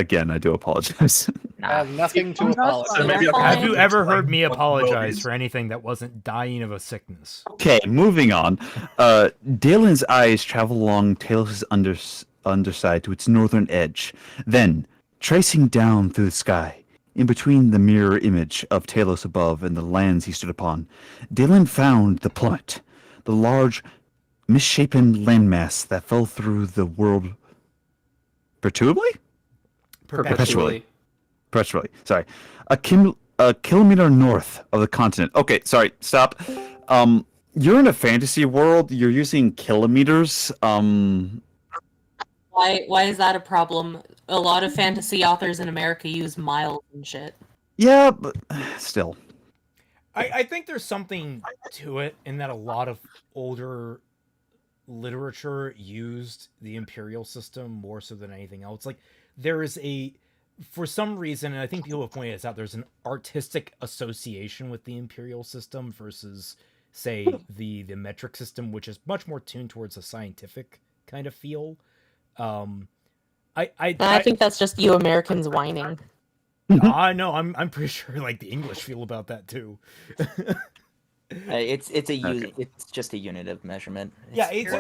do apologize. I have nothing to apologize. Have you ever heard me apologize for anything that wasn't dying of a sickness? Okay, moving on. Dalen's eyes travel along Talos' underside to its northern edge. Then, tracing down through the sky, in between the mirror image of Talos above and the lands he stood upon, Dalen found the plummet, the large, misshapen landmass that fell through the world perpetually. Sorry. A kilometer north of the continent. Okay, sorry, stop. You're in a fantasy world. You're using kilometers. Why is that a problem? A lot of fantasy authors in America use miles and shit. Yeah, but still. I think there's something to it in that a lot of older literature used the imperial system more so than anything else. Like there is for some reason, and I think people have pointed this out, there's an artistic association with the imperial system versus, say, the metric system, which is much more tuned towards a scientific kind of feel. I think that's just you Americans whining. No, I'm pretty sure like the English feel about that too. It's just a unit of measurement. It's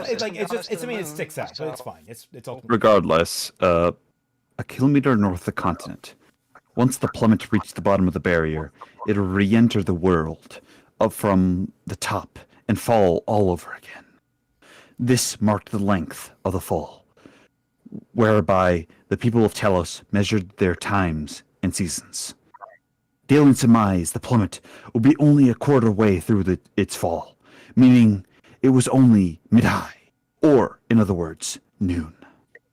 something that sticks out, but it's fine. It's ultimately. Regardless, a kilometer north of the continent. Once the plummet reached the bottom of the barrier, it'll re-enter the world from the top and fall all over again. This marked the length of the fall, whereby the people of Talos measured their times and seasons. Dalen surmised the plummet would be only a quarter way through its fall, meaning it was only mid-high, or, in other words, noon.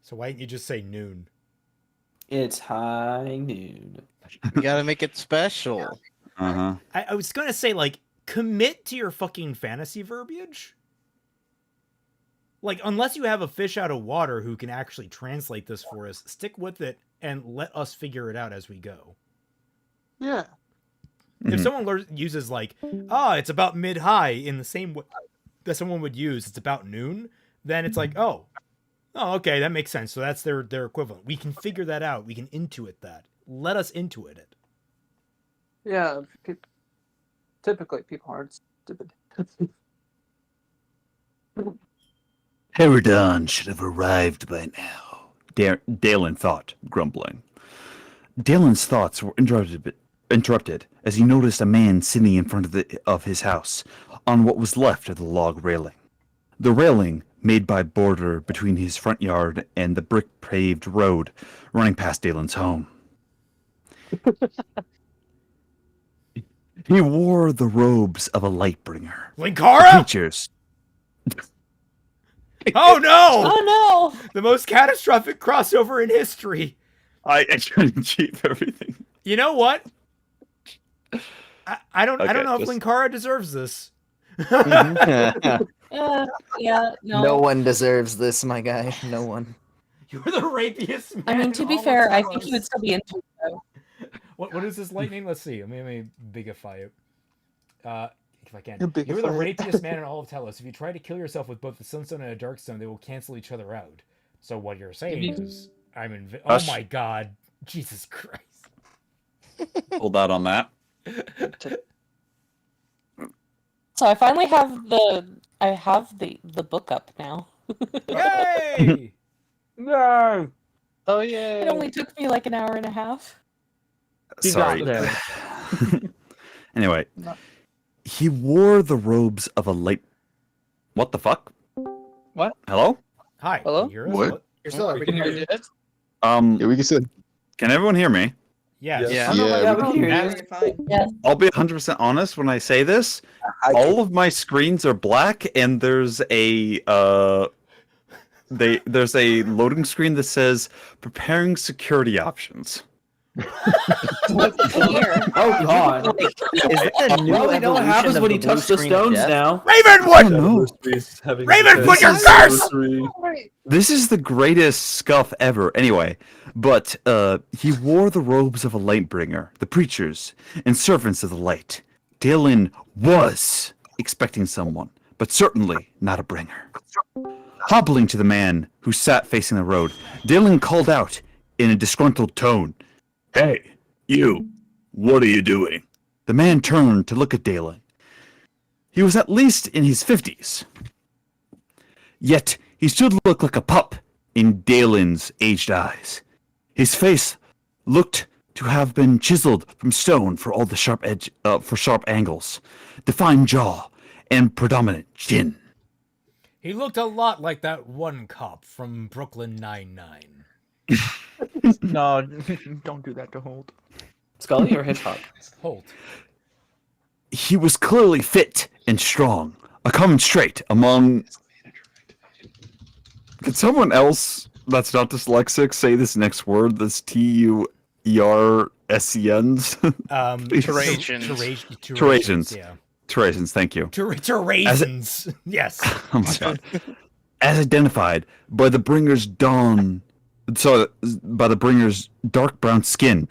So why didn't you just say noon? It's high noon. You gotta make it special. Uh-huh. I was gonna say, like, commit to your fucking fantasy verbiage. Like, unless you have a fish out of water who can actually translate this for us, stick with it and let us figure it out as we go. Yeah. If someone uses, like, it's about mid-high in the same way that someone would use, it's about noon, then it's like, oh, okay, that makes sense. So that's their equivalent. We can figure that out. We can intuit that. Let us intuit it. Yeah. Typically, people aren't stupid. Herodon should have arrived by now, Dalen thought, grumbling. Dalen's thoughts were interrupted as he noticed a man sitting in front of his house on what was left of the log railing. The railing made by border between his front yard and the brick-paved road running past Dalen's home. He wore the robes of a Lightbringer. Linkara? Creatures. Oh no! Oh no! The most catastrophic crossover in history. I try to keep everything. You know what? I don't know if just- Linkara deserves this. Yeah, no. No one deserves this, my guy. No one. You're the rapiest man. I mean, to be in fair, I all of think he would Talos. still be into it, though. What is this lightning? Let's see. Let me bigify it. if I can. You're big You are the fan. rapiest man in all of Telos. If you try to kill yourself with both the Sunstone and a Darkstone, they will cancel each other out. So what you're saying is, oh Hush. my god, Jesus Christ! Hold out on that. So I finally have the book up now. Yay! No. Oh It yeah. only took me like an hour and a half. You Sorry. got there. Anyway, he wore the robes of a light. What the fuck? What? Hello? Hi. Hello? Can you hear us? What? You're still We can hear you. Yeah, we can see. Can everyone hear me? Yes. Yeah. Yeah, we can hear Yeah, you. you're fine. Yes. I'll be 100% honest when I say this. All of my screens are black, and there's a there's a loading screen that says "Preparing security options." Oh god. Is that a new Well, we know what evolution happens of when the you blue touch the screen of stones death? now. Ravenwood! No. Ravenwood, you're cursed! This is the greatest scuff ever. Anyway, but he wore the robes of a lightbringer, the preachers and servants of the light. Dalen was expecting someone, but certainly not a bringer. Hobbling to the man who sat facing the road, Dalen called out in a disgruntled tone, "Hey, you, what are you doing?" The man turned to look at Dalen. He was at least in his 50s. Yet he still looked like a pup in Dalen's aged eyes. His face looked to have been chiseled from stone for all the sharp angles, defined jaw, and predominant chin. He looked a lot like that one cop from Brooklyn Nine-Nine. No, don't do that to Holt. Scully or Hitchcock? Holt. He was clearly fit and strong, a common trait among. Could someone else that's not dyslexic say this next word? This Tuersens. Turasians. Yeah. Turasians, thank you. Turasians. Yes. Oh my god. As identified by the bringer's dark brown skin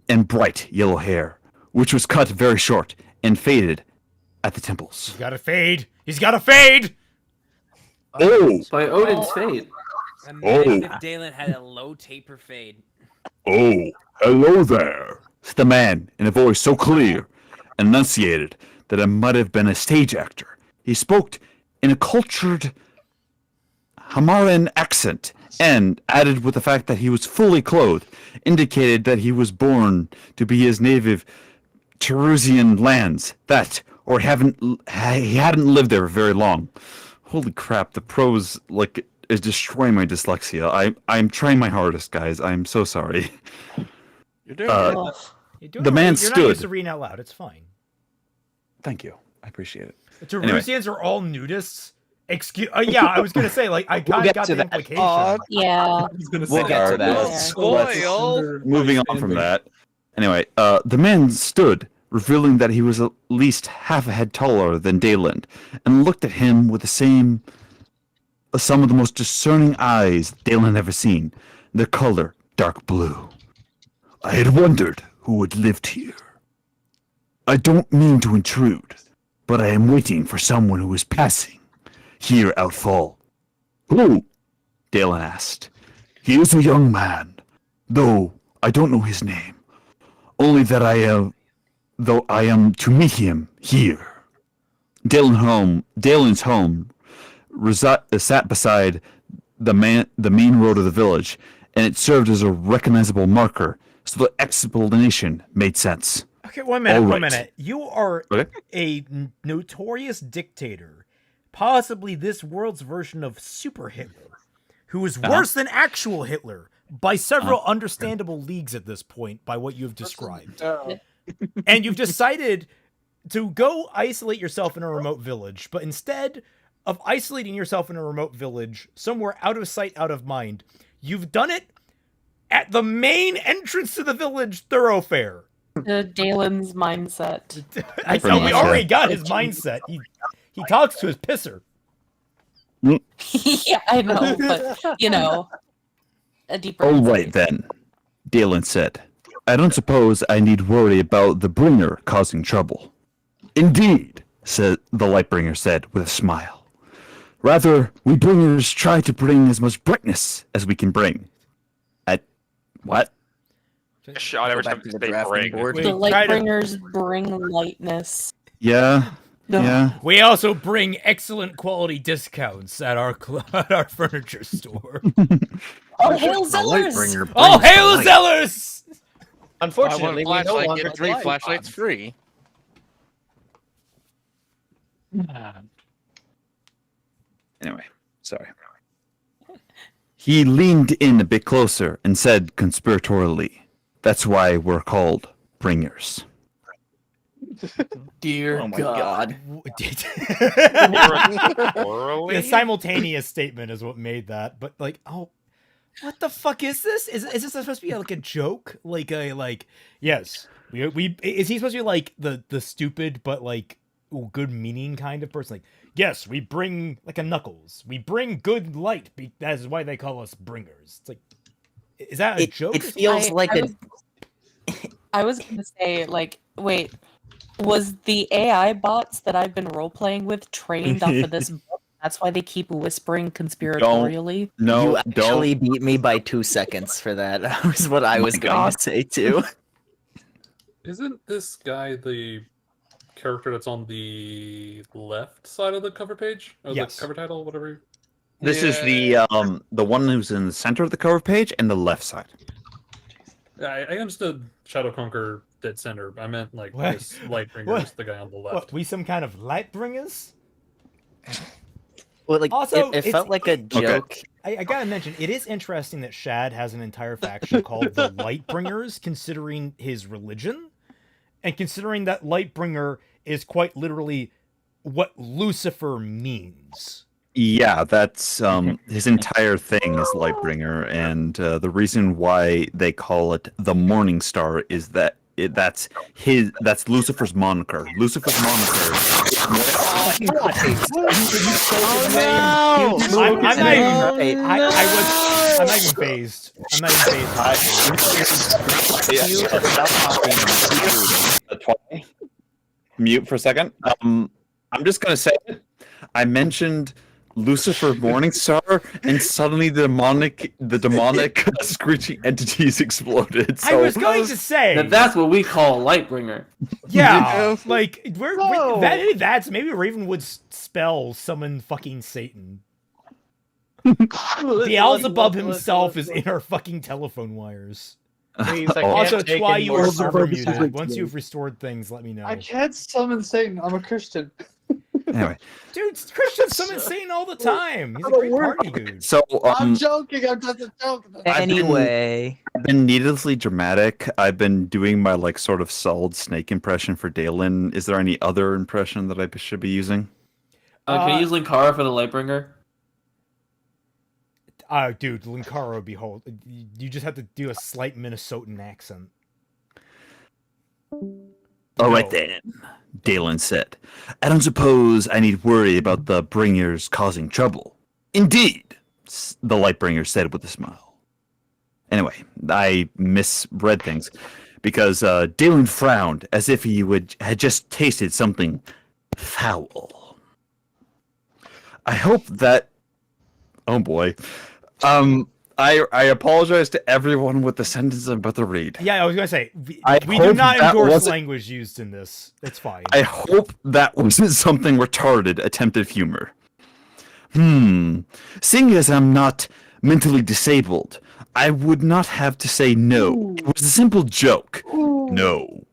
and bright yellow hair, which was cut very short and faded at the temples. He's got a fade. He's got a fade. Oh, By Odin's fate. Imagine if Dalen had a low taper fade. oh, hello there, said the man in a voice so clear and enunciated that it might have been a stage actor. He spoke in a cultured Hamaran accent and added with the fact that he was fully clothed, indicated that he was born to be his native Terusian lands, or he hadn't lived there very long. Holy crap, the prose is destroying my dyslexia. I'm trying my hardest, guys. I'm so sorry. You're doing You're the man You're not used stood. to reading out loud. It's fine. Thank you. I appreciate it. The Terusians are all nudists. Excuse. Yeah, I was gonna say I got the implication. Yeah. We'll get to that. Spoiled. Moving on from that. Anyway, the man stood, revealing that he was at least half a head taller than Dayland, and looked at him with some of the most discerning eyes Dayland ever seen, their color dark blue. I had wondered who had lived here. I don't mean to intrude, but I am waiting for someone who is passing here Outfall. Who? Dalen asked. He is a young man, though I don't know his name. Only that I am to meet him here. Dalen's home sat beside the main road of the village, and it served as a recognizable marker, so the explanation made sense. Okay, one minute. All One right. minute. You are a notorious dictator, possibly this world's version of Super Hitler, who is worse than actual Hitler by several understandable leagues at this point, by what you've described. And you've decided to go isolate yourself in a remote village, but instead of isolating yourself in a remote village, somewhere out of sight, out of mind, you've done it at the main entrance to the village thoroughfare. Dalen's mindset. I know we already got his mindset. He talks to his pisser. Yeah, I know, but a deeper. All right then, Dalen said. I don't suppose I need worry about the bringer causing trouble. Indeed, said the Lightbringer said with a smile. Rather, we bringers try to bring as much brightness as we can bring. At what? Shot every time they bring. The Lightbringers bring lightness. Yeah. Yeah. We also bring excellent quality discounts at our at our furniture store. Oh, hail Zellers! Oh, hail Zellers! Unfortunately, Buy one we no flashlight, longer get 3 light flashlights on. free. Anyway, sorry. He leaned in a bit closer and said conspiratorially, "That's why we're called bringers." Dear Oh my God. The simultaneous statement is what made that, but like, oh, what the fuck is this? Is this supposed to be like a joke? Yes, we is he supposed to be like the stupid but like good meaning kind of person? Like, yes, we bring like a Knuckles. We bring good light. That is why they call us bringers. It's like, is that a joke? It feels I was gonna say, like, wait, was the AI bots that I've been role playing with trained off of this book? That's why they keep whispering conspiratorially. You actually beat me by 2 seconds for that. That was what I was going to say too. Isn't this guy the character that's on the left side of the cover page? Or Yes. the cover title, whatever? This is the one who's in the center of the cover page and the left side. I understood Shadow Conqueror dead center. I meant like What? this Lightbringer What? is the guy on the left. What, we some kind of light bringers? Well, like Also, it felt like a joke. I gotta mention, it is interesting that Shad has an entire faction called the Lightbringers, considering his religion, and considering that Lightbringer is quite literally what Lucifer means. Yeah, that's his entire thing is Lightbringer, and the reason why they call it the Morning Star is that that's Lucifer's moniker. Lucifer's moniker. I'm not even phased. I'm not even phased. Mute for a second. I'm just gonna say it. I mentioned Lucifer Morningstar, and suddenly the demonic screeching entities exploded. So I was going to say that's what we call a Lightbringer. Yeah, like that's maybe Ravenwood's spell summon fucking Satan. Beelzebub himself is in our fucking telephone wires. Please, I can't Also, take Twy, any you more are server services muted. with Once you. you've restored things, let me know. I can't summon Satan. I'm a Christian. Anyway, Dude, Christians summon Satan all the time. He's a I'm a great word. party dude. so I'm joking. I'm just a joke. I've been needlessly dramatic. I've been doing my like sort of solid snake impression for Dalen. Is there any other impression that I should be using? Can you use Linkara for the Lightbringer? Dude, Linkara, behold. You just have to do a slight Minnesotan accent. All right then, Dalen said. I don't suppose I need worry about the bringers causing trouble. Indeed, the Lightbringer said with a smile. Anyway, I misread things because Dalen frowned as if he had just tasted something foul. I hope that... Oh boy. I apologize to everyone with the sentence I'm about to read. Yeah, I was gonna say we do hope not that endorse wasn't- language used in this. It's fine. I hope that wasn't something retarded attempted humor. Seeing as I'm not mentally disabled, I would not have to say no. It was a simple joke. No.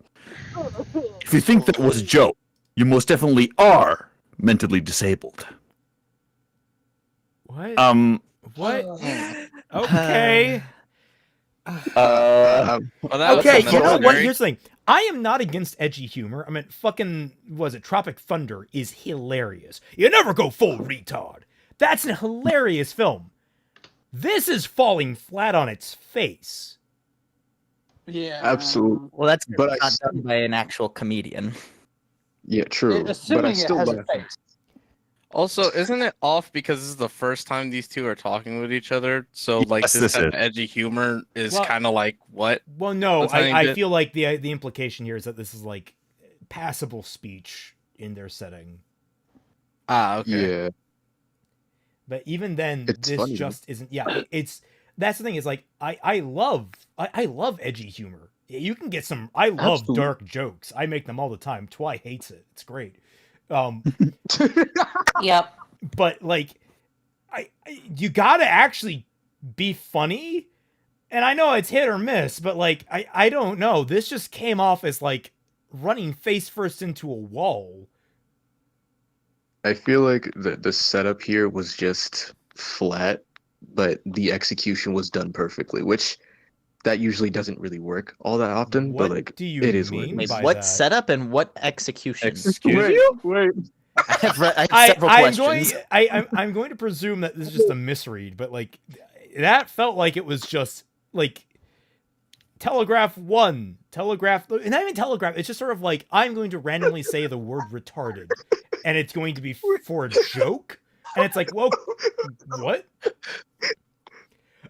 If you think that was a joke, you most definitely are mentally disabled. What? What? Okay. Well, that was Okay, you know what? unnecessary. Here's the thing. I am not against edgy humor. I mean, fucking, was it Tropic Thunder is hilarious. You never go full retard. That's a hilarious film. This is falling flat on its face. Yeah. Absolutely. Well, that's But not done by an actual comedian. Yeah, true. But Assuming I it still has laugh. a face. Also, isn't it off because this is the first time these two are talking with each other? So, like, Yes, this this kind of is. edgy humor is Well- kind of like what? Well, no, That's how you I get- feel like the implication here is that this is like passable speech in their setting. Ah, okay. Yeah. But even then, It's this funny, though. just isn't. Yeah, that's the thing. Is like I love edgy humor. You can get some. I love Absolutely. dark jokes. I make them all the time. Twy hates it. It's great. Yep. But like, you gotta actually be funny. And I know it's hit or miss, but like I don't know. This just came off as like running face first into a wall. I feel like the setup here was just flat, but the execution was done perfectly, which that usually doesn't really work all that often. What but like, do you it is mean Wait, by what that? setup and what execution? Excuse Wait, you? wait. I have several questions. I'm going to presume that this is just a misread, but like that felt like it was just like Telegraph 1, Telegraph, and not even Telegraph. It's just sort of like I'm going to randomly say the word retarded, and it's going to be for a joke, and it's like, whoa, what?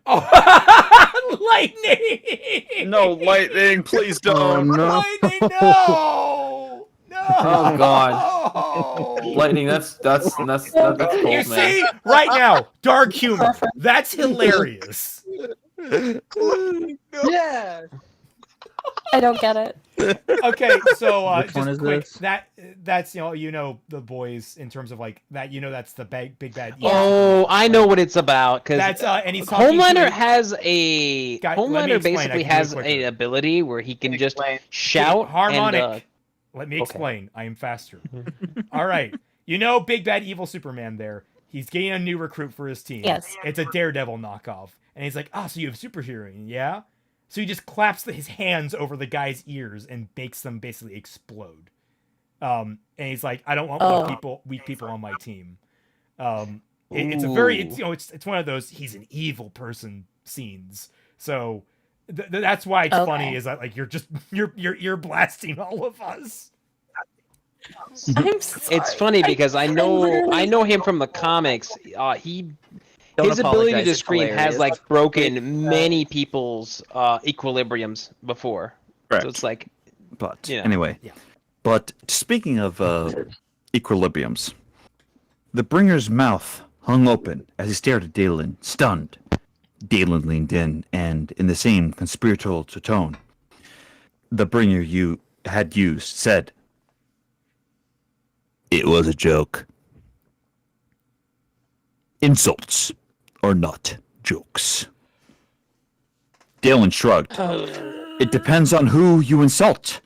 Oh, lightning! No, lightning, please don't. no. Lightning, no! No! Oh God. Lightning, that's cold, You man. see, right now, dark humor. That's hilarious. Yeah. I don't get it. Okay, so Which one just is quick, this? that's the boys in terms of like that. That's the big bad. evil. Oh, I know what it's about because That's and he's talking Homelander to, has a Guy, let me Homelander explain, I basically can do it has quicker. an ability where he can just Explain. shout harmonic. and Let me okay. explain. I am faster. All right, big bad evil Superman. There, he's getting a new recruit for his team. Yes. It's a Daredevil knockoff, and he's like, so you have superheroing, yeah? So he just claps his hands over the guy's ears and makes them basically explode. And he's like, I don't want weak people on my team. It's a very, it's one of those he's an evil person scenes. So that's why it's funny is that like you're blasting all of us. I'm sorry. it's funny because I know him from the comics. His ability apologize, to it's scream has hilarious. like broken many people's equilibriums before. Correct. So it's like, But Yeah. anyway, Yeah. But speaking of equilibriums, the Bringer's mouth hung open as he stared at Dalen, stunned. Dalen leaned in, and in the same conspiratorial tone the Bringer you had used said, "It was a joke. Insults are not jokes." Dalen shrugged. It depends on who you insult.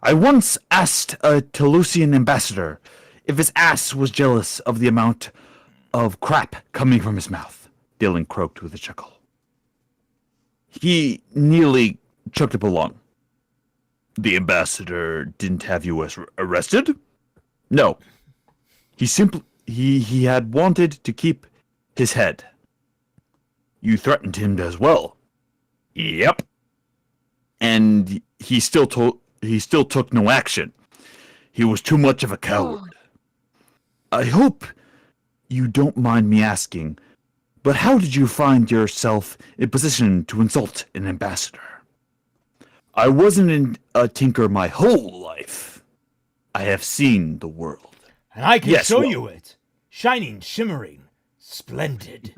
I once asked a Telusian ambassador if his ass was jealous of the amount of crap coming from his mouth. Dalen croaked with a chuckle. He nearly choked up a lung. The ambassador didn't have you arrested? No. He simply he had wanted to keep his head. You threatened him as well. Yep. And he still took no action. He was too much of a coward. I hope you don't mind me asking, but how did you find yourself in position to insult an ambassador? I wasn't a tinker my whole life. I have seen the world. And I can show well, you it. Shining, shimmering, splendid.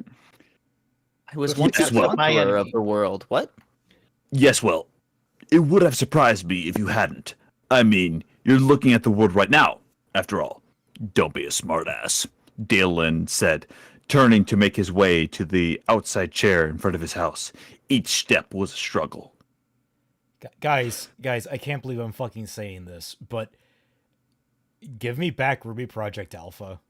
I was Yes, once the well. conqueror of the world. What? Yes, well, it would have surprised me if you hadn't. I mean, you're looking at the world right now, after all. Don't be a smartass, Dalen said, turning to make his way to the outside chair in front of his house. Each step was a struggle. Guys, I can't believe I'm fucking saying this, but give me back Ruby Project Alpha.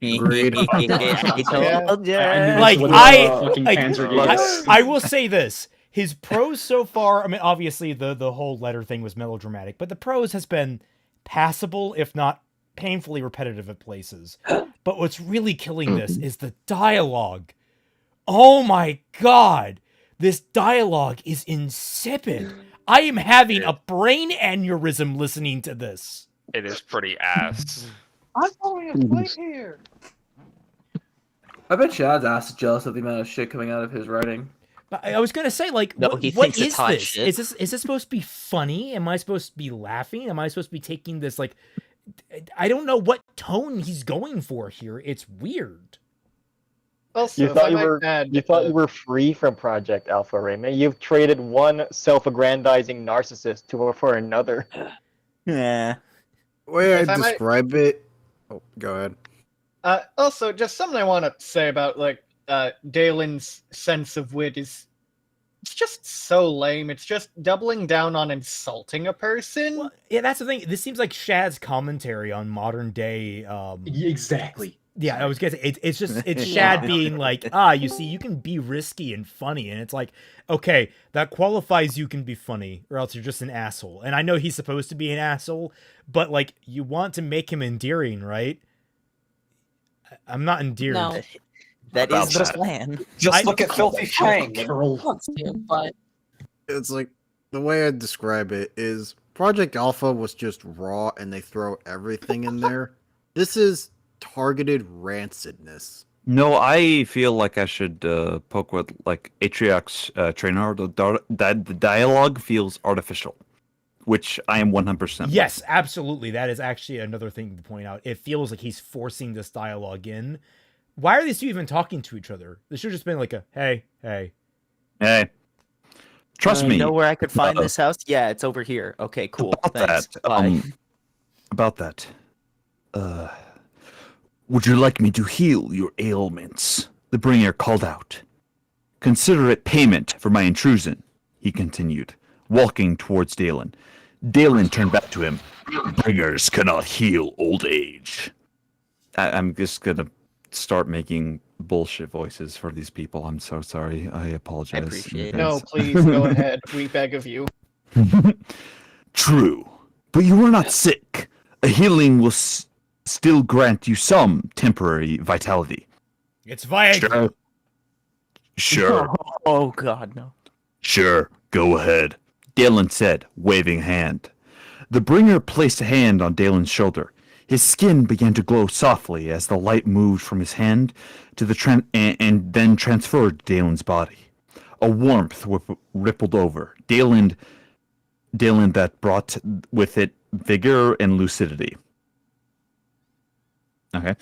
Agreed. I told ya. Like fucking Panzer Gates. I will say this. His prose so far, I mean, obviously the whole letter thing was melodramatic, but the prose has been passable, if not painfully repetitive at places. But what's really killing this is the dialogue. Oh my god. This dialogue is insipid. I am having a brain aneurysm listening to this. It is pretty ass. I'm falling asleep here. I bet Shad's ass is jealous of the amount of shit coming out of his writing. But I was gonna say, like, No, what he thinks is it's hot this? shit. Is this supposed to be funny? Am I supposed to be laughing? Am I supposed to be taking this like I don't know what tone he's going for here. It's weird. Also, You if thought I you might were add, you thought you were free from Project Alpha, Rayman. You've traded one self-aggrandizing narcissist for another. Yeah. The way I If I might- describe it. Oh, go ahead. Also, just something I want to say about Dalen's sense of wit is it's just so lame. It's just doubling down on insulting a person. Well, yeah, that's the thing. This seems like Shad's commentary on modern day. Exactly. Yeah, I was gonna say it's just it's Yeah. Shad being like, you see, you can be risky and funny, and it's like, okay, that qualifies you can be funny, or else you're just an asshole. And I know he's supposed to be an asshole, but like, you want to make him endearing, right? I'm not endeared. No. That About is the that. plan. Just look at Filthy Frank. Wants to, but It's like the way I describe it is Project Alpha was just raw and they throw everything in there. This is targeted rancidness. No, I feel like I should poke with like Atriox trainer. The dialogue feels artificial, which I am 100%. with. Yes, absolutely. That is actually another thing to point out. It feels like he's forcing this dialogue in. Why are these two even talking to each other? This should have just been like a hey. Hey, trust me. You know where I could find uh, this house? Yeah, it's over here. Okay, cool. About Thanks. that, Bye. about that. Would you like me to heal your ailments? The bringer called out. Consider it payment for my intrusion, he continued, walking towards Dalen. Dalen turned back to him. Bringers cannot heal old age. I'm just gonna start making bullshit voices for these people. I'm so sorry. I apologize. I appreciate it. No, please go ahead. We beg of you. True, but you are not sick. A healing will still grant you some temporary vitality. It's Viagra. Sure. Oh God, no. Sure, go ahead, Dalen said, waving a hand. The bringer placed a hand on Dalen's shoulder. His skin began to glow softly as the light moved from his hand to the and then transferred to Dalen's body. A warmth rippled over Dalen that brought with it vigor and lucidity. Okay.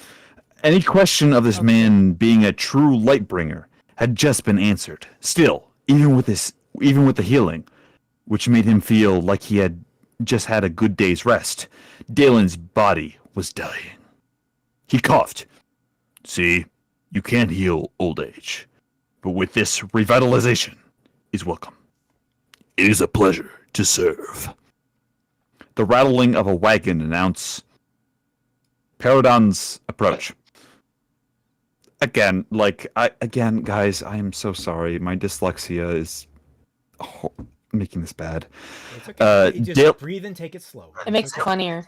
Any question of this man being a true Lightbringer had just been answered. Still, even with the healing, which made him feel like he had just had a good day's rest, Dalen's body was dying. He coughed. See, you can't heal old age, but with this revitalization is welcome. It is a pleasure to serve. The rattling of a wagon announced Paradon's approach. Again, guys, I am so sorry. My dyslexia is making this bad. It's okay. You just breathe and take it slow. it makes it funnier.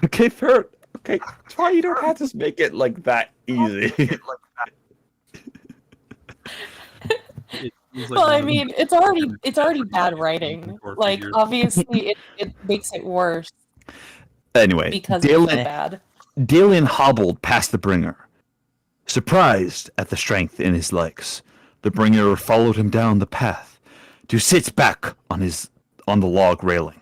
Okay, fair. Okay, try. You don't have to make it like that easy. Well, I mean, it's already bad writing. Like, obviously, it makes it worse Anyway, because it's so bad. Dalen hobbled past the bringer, surprised at the strength in his legs. The bringer followed him down the path to sit back on the log railing.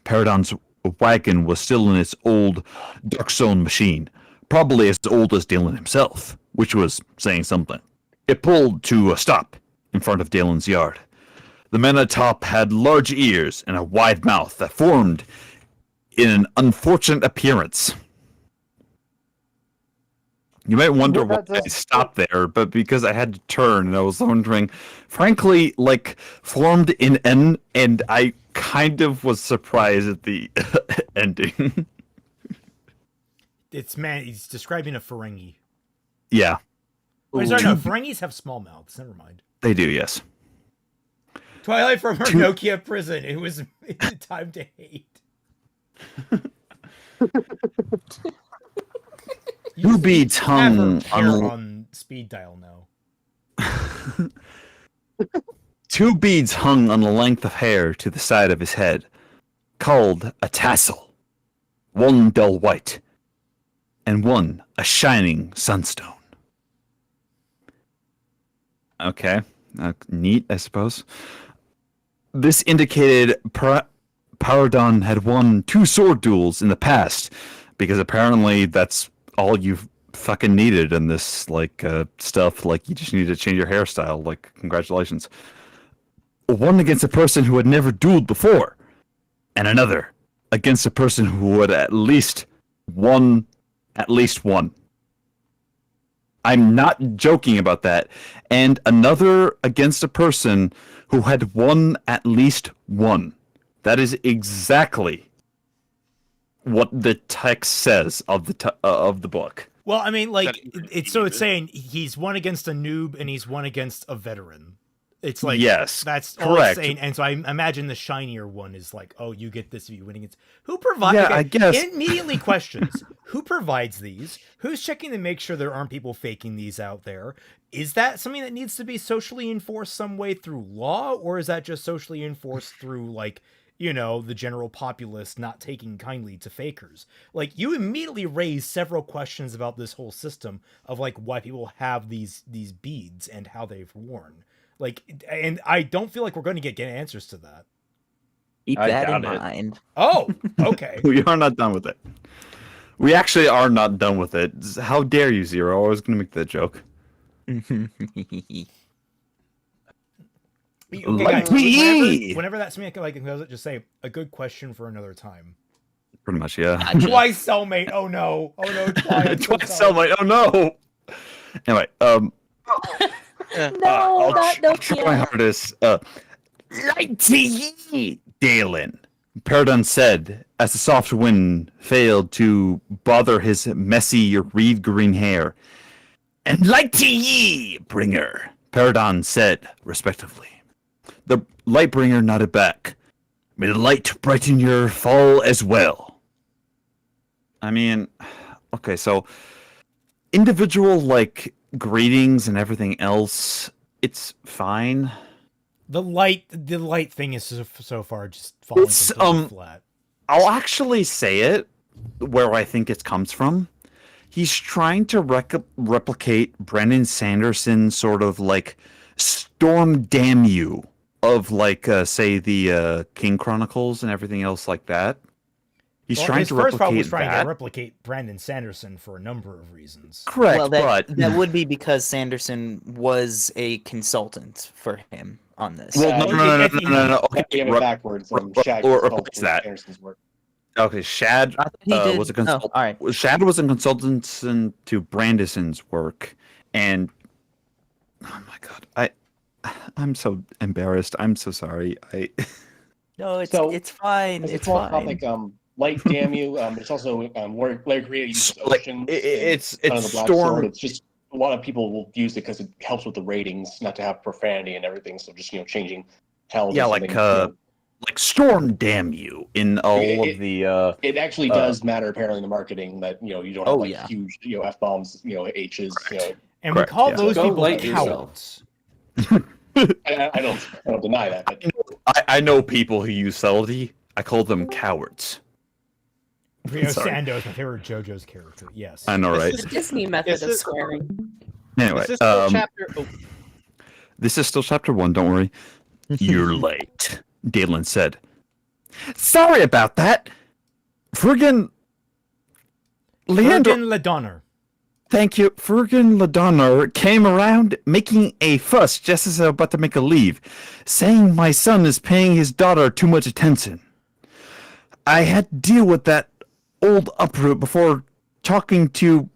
Paradon's wagon was still in its old Darkstone machine, probably as old as Dalen himself, which was saying something. It pulled to a stop in front of Dalen's yard. The man atop had large ears and a wide mouth that formed in an unfortunate appearance. You might wonder why I stopped there, but because I had to turn and I was wondering, frankly, formed in N, and I kind of was surprised at the ending. He's describing a Ferengi. Yeah. Oh, sorry, no, Ferengis have small mouths. Never mind. They do, yes. Twilight from her Nokia prison. It was time to hate. Two beads hung on speed dial now. Two beads hung on a length of hair to the side of his head, called a tassel. One dull white, and one a shining sunstone. Okay, neat, I suppose. This indicated Paradon had won 2 sword duels in the past, because apparently that's all you've fucking needed in this stuff. Like, you just need to change your hairstyle. Like, congratulations. One against a person who had never dueled before, and another against a person who had at least won one. I'm not joking about that. And another against a person who had won at least one. That is exactly what the text says of the book. Well, I mean, like, it's saying he's one against a noob and he's one against a veteran. It's like, yes, that's all correct. it's saying. And so I imagine the shinier one is like, oh, you get this if you win against. Who provides? Yeah, I guess. Immediately questions: who provides these? Who's checking to make sure there aren't people faking these out there? Is that something that needs to be socially enforced some way through law, or is that just socially enforced through, like, you know, the general populace not taking kindly to fakers? Like, you immediately raise several questions about this whole system of, like, why people have these beads and how they've worn. Like, and I don't feel like we're going to get answers to that. Keep that in mind. Oh, okay. We are not done with it. We actually are not done with it. How dare you, Zero? I was going to make that joke. Okay, guys, whenever that's something like it, just say a good question for another time. Pretty much, yeah. Twice cellmate. Oh no. Oh no. Twice cellmate. Oh no. Anyway, I'll try my hardest. Light to ye, Dalen, Paradon said, as the soft wind failed to bother his messy reed green hair. And light to ye, Bringer, Paradon said, respectively. The Lightbringer nodded back. May the light brighten your fall as well. I mean, okay, so individual, like, greetings and everything else, it's fine. The light thing is so far just falling completely flat. I'll actually say it where I think it comes from. He's trying to replicate Brandon Sanderson's sort of, like, storm damn you of, like, say, the King Chronicles and everything else like that. He's trying to replicate that. His first part was trying to replicate Brandon Sanderson for a number of reasons. Correct, well, that would be because Sanderson was a consultant for him on this. Well, no. Okay, we have it backwards. Shad replace that. Sanderson's work. Okay, Shad was a consultant. all right. Shad was a consultant to Brandison's work, and oh my god, I'm so embarrassed. I'm so sorry. No, it's fine. It's more fine. Topic, light damn you. But it's also where Creator uses oceans. It's storm. It's just a lot of people will use it because it helps with the ratings, not to have profanity and everything. So just changing hell. Yeah, like storm damn you in all of the. It actually does matter apparently in the marketing that you don't have huge F bombs, H's. And we call those people cowards. I don't deny that. But I know people who use subtlety. I call them cowards. Rio Sando is my favorite JoJo's character. Yes, I know, right? The Disney method of swearing. Anyway, this is still chapter 1. Don't worry. You're late, Dalen said. Sorry about that. Fergan Ladonner. Thank you. Fergan Ladonner came around making a fuss just as I was about to make a leave, saying my son is paying his daughter too much attention. I had to deal with that old uproot before talking to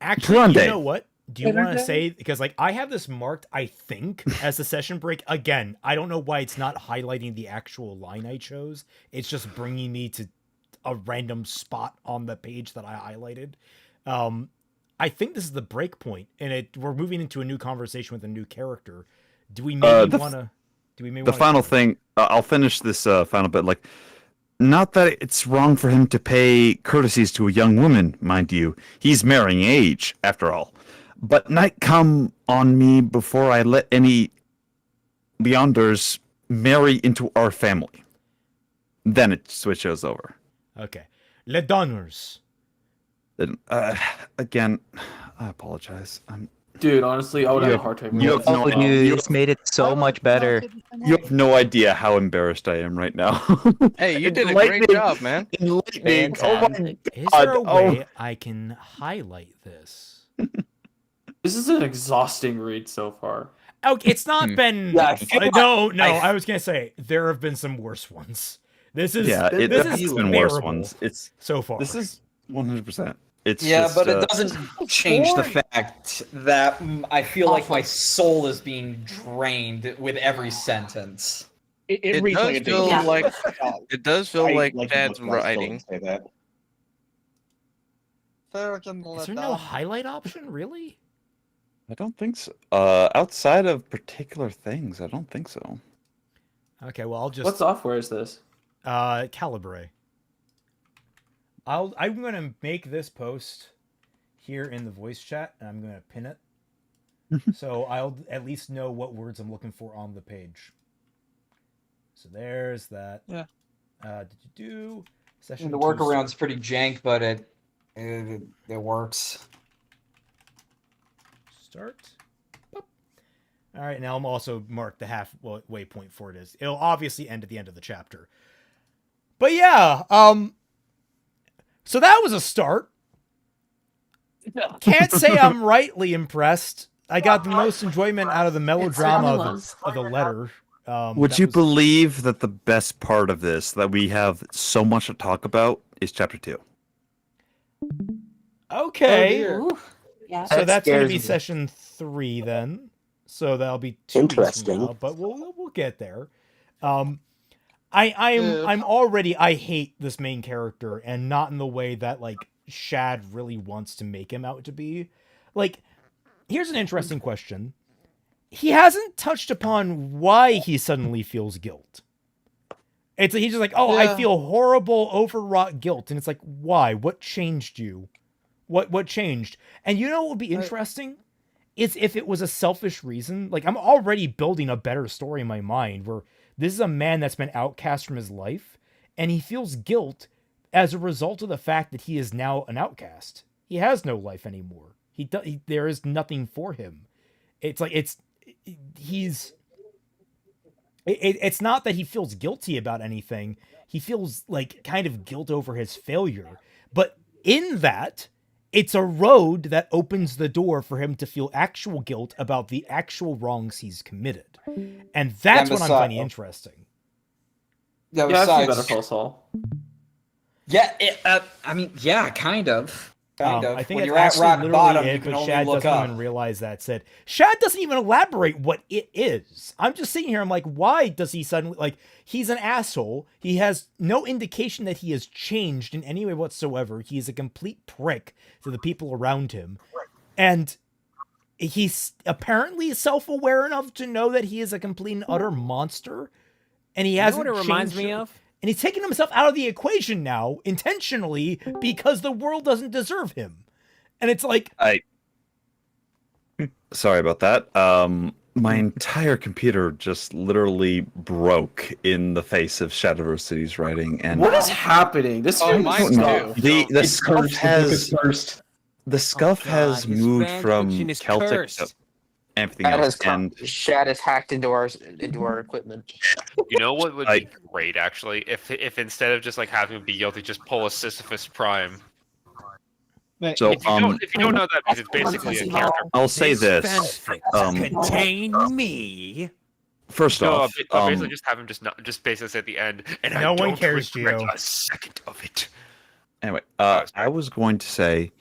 Actually, Grande. You know what? Do you want to say, because like I have this marked, I think, as the session break. Again, I don't know why it's not highlighting the actual line I chose. It's just bringing me to a random spot on the page that I highlighted. I think this is the break point, and we're moving into a new conversation with a new character. Do we maybe want to? The final thing. I'll finish this final bit. Like, not that it's wrong for him to pay courtesies to a young woman, mind you. He's marrying age, after all. But night come on me before I let any Leanders marry into our family. Then it switches over. Okay. Le Donners. Again, I apologize. Dude, honestly, I would have You a hard time. you have no idea. You It's made it so much better. you have no idea how embarrassed I am right now. Hey, you did a great job, man. Enlightening. Oh my god. Is there a Oh. way I can highlight this? This is an exhausting read so far. Okay, it's not been. Yeah, I feel no, like- no. I was gonna say there have been some worse ones. This is Yeah, this it's is been worse bearable ones. It's so far. This is 100%. It's Yeah, just, but it doesn't change the fact that I feel like my soul is being drained with every sentence. It does feel like it does feel like Chad's writing. Say that. Is there no highlight option, really? I don't think so. Outside of particular things, I don't think so. Okay, well I'll just. What software is this? Calibre. I'm gonna make this post here in the voice chat, and I'm gonna pin it, so I'll at least know what words I'm looking for on the page. So there's that. Yeah. Session The 2 workaround's pretty jank, but it works. Start. Boop. All right, now I'm also mark the halfway point for it is. It'll obviously end at the end of the chapter. But yeah, so that was a start. Can't say I'm rightly impressed. I got the most enjoyment out of the melodrama of the letter. Would you believe that the best part of this, that we have so much to talk about, is chapter 2? Okay. Yeah. So that's going to be me. session 3 then. So that'll be 2 weeks Interesting. from now, but we'll get there. I'm already I hate this main character, and not in the way that like Shad really wants to make him out to be. Like, here's an interesting question. He hasn't touched upon why he suddenly feels guilt. He's just like, oh, I feel horrible, overwrought guilt, and it's like, why? What changed you? What changed? And you know what would be interesting? Is if it was a selfish reason. Like, I'm already building a better story in my mind where this is a man that's been outcast from his life, and he feels guilt as a result of the fact that he is now an outcast. He has no life anymore. There is nothing for him. It's like it's not that he feels guilty about anything. He feels like kind of guilt over his failure. But in that, it's a road that opens the door for him to feel actual guilt about the actual wrongs he's committed. And that's what I'm finding interesting. Yeah, Yeah, I've seen besides, Better Call Saul. Yeah, I mean, yeah, kind of. I think when it's you're at actually rock literally bottom, it, you can but only Shad look doesn't up. even realize that's it. Shad doesn't even elaborate what it is. I'm just sitting here, I'm like, why does he suddenly, like, he's an asshole. He has no indication that he has changed in any way whatsoever. He is a complete prick to the people around him. And he's apparently self-aware enough to know that he is a complete and utter monster. And he hasn't You know what it reminds changed me it. of? And he's taking himself out of the equation now, intentionally, because the world doesn't deserve him. And it's like... Sorry about that. My entire computer just literally broke in the face of SHADIVERSITY's writing, and What is happening? This Oh, is mine No, too. the It's scuff cursed. The book is has cursed. the scuff has his moved fan from fiction is Celtic cursed. to everything Shad else, has and Shad has hacked into our equipment. You know what would be great, actually, if instead of just like having him be guilty, just pull a Sisyphus Prime. so If you don't know what that means, it's basically a character. I'll say this. Contain me. First No, off, basically just have him just basically say at the end, and No I one don't cares, regret Gio. a second of it. anyway, I was going to say,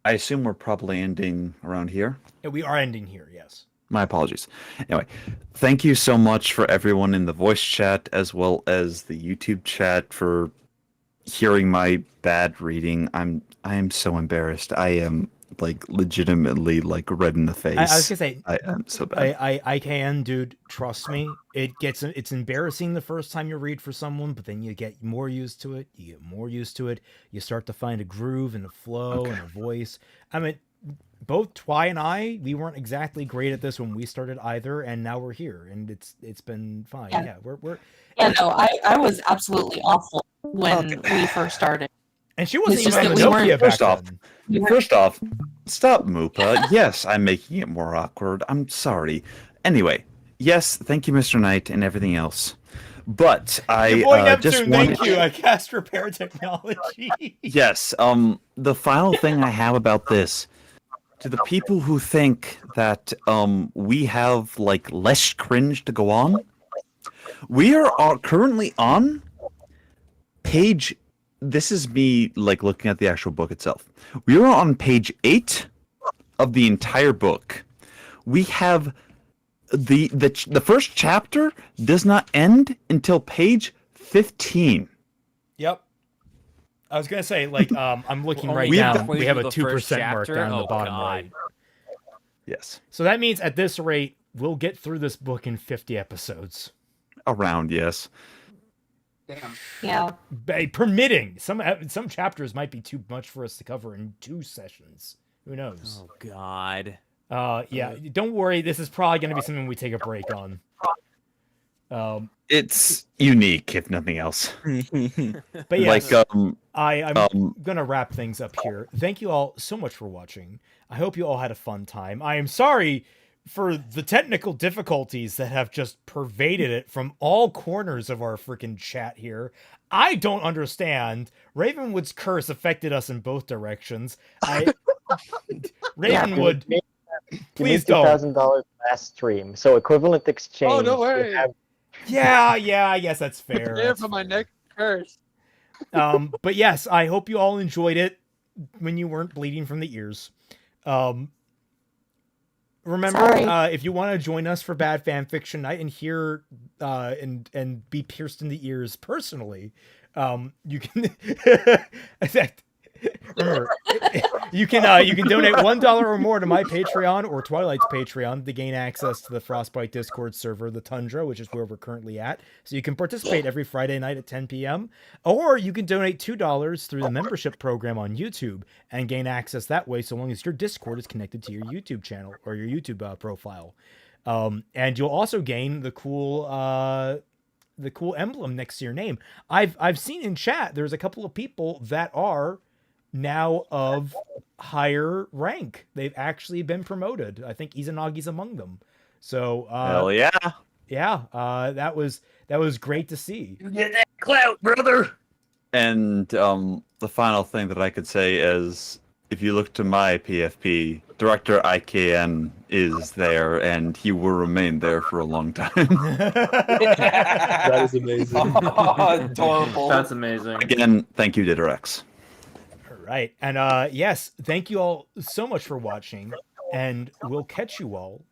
I assume we're probably ending around here. Yeah, we are ending here, yes. My apologies. Anyway, thank you so much for everyone in the voice chat as well as the YouTube chat for hearing my bad reading. I am so embarrassed. I am like legitimately like red in the face. I was gonna say, I am so bad. I can, dude. Trust me. It's embarrassing the first time you read for someone, but then you get more used to it. You get more used to it. You start to find a groove and a flow and a voice. I mean, both Twy and I, we weren't exactly great at this when we started either, and now we're here, and it's been fine. Yeah, we're. Yeah, no, I was absolutely awful when we first started. And she wasn't It's just even on that the we Nokia weren't- back First off, then. First off, stop, Moopa. Yes, I'm making it more awkward. I'm sorry. Anyway, yes, thank you, Mr. Knight, and everything else. But Your boy I Neptune, just wanted. thank you. I cast repair technology. Yes. The final thing I have about this, to the people who think that we have like less cringe to go on, we are currently on page. This is me like looking at the actual book itself. We are on page 8 of the entire book. We have the first chapter does not end until page 15. Yep. I was gonna say, like, I'm looking We're right only now. halfway We have through a the first 2% mark chapter? down the Oh, bottom God. right. Yes. So that means at this rate, we'll get through this book in 50 episodes. Around, yes. Damn. Yeah. Permitting. Some chapters might be too much for us to cover in 2 sessions. Who knows? Oh God. Yeah. Don't worry. This is probably going to be something we take a break on. It's unique, if nothing else. But yes, like, I'm gonna wrap things up here. Thank you all so much for watching. I hope you all had a fun time. I am sorry for the technical difficulties that have just pervaded it from all corners of our freaking chat here. I don't understand. Ravenwood's curse affected us in both directions. Ravenwood, please don't. $2,000 last stream, so equivalent exchange. Oh, no we way. have- Yeah, I guess that's fair. There That's for my next curse. but yes, I hope you all enjoyed it when you weren't bleeding from the ears. Remember, if you want to join us for Bad Fanfiction Night and hear and be pierced in the ears personally, you can remember you can donate $1 or more to my Patreon or Twilight's Patreon to gain access to the Frostbite Discord server, the Tundra, which is where we're currently at. So you can participate every Friday night at 10 p.m. Or you can donate $2 through the membership program on YouTube and gain access that way, so long as your Discord is connected to your YouTube channel or your YouTube profile. And you'll also gain the cool emblem next to your name. I've seen in chat there's a couple of people that are now of higher rank. They've actually been promoted. I think Izanagi's among them. So hell yeah. Yeah, that was great to see. You get that clout, brother. And the final thing that I could say is, if you look to my PFP, Director IKN is there, and he will remain there for a long time. That is amazing. Adorable. That's amazing. Again, thank you, Didorex. All right, and yes, thank you all so much for watching, and we'll catch you all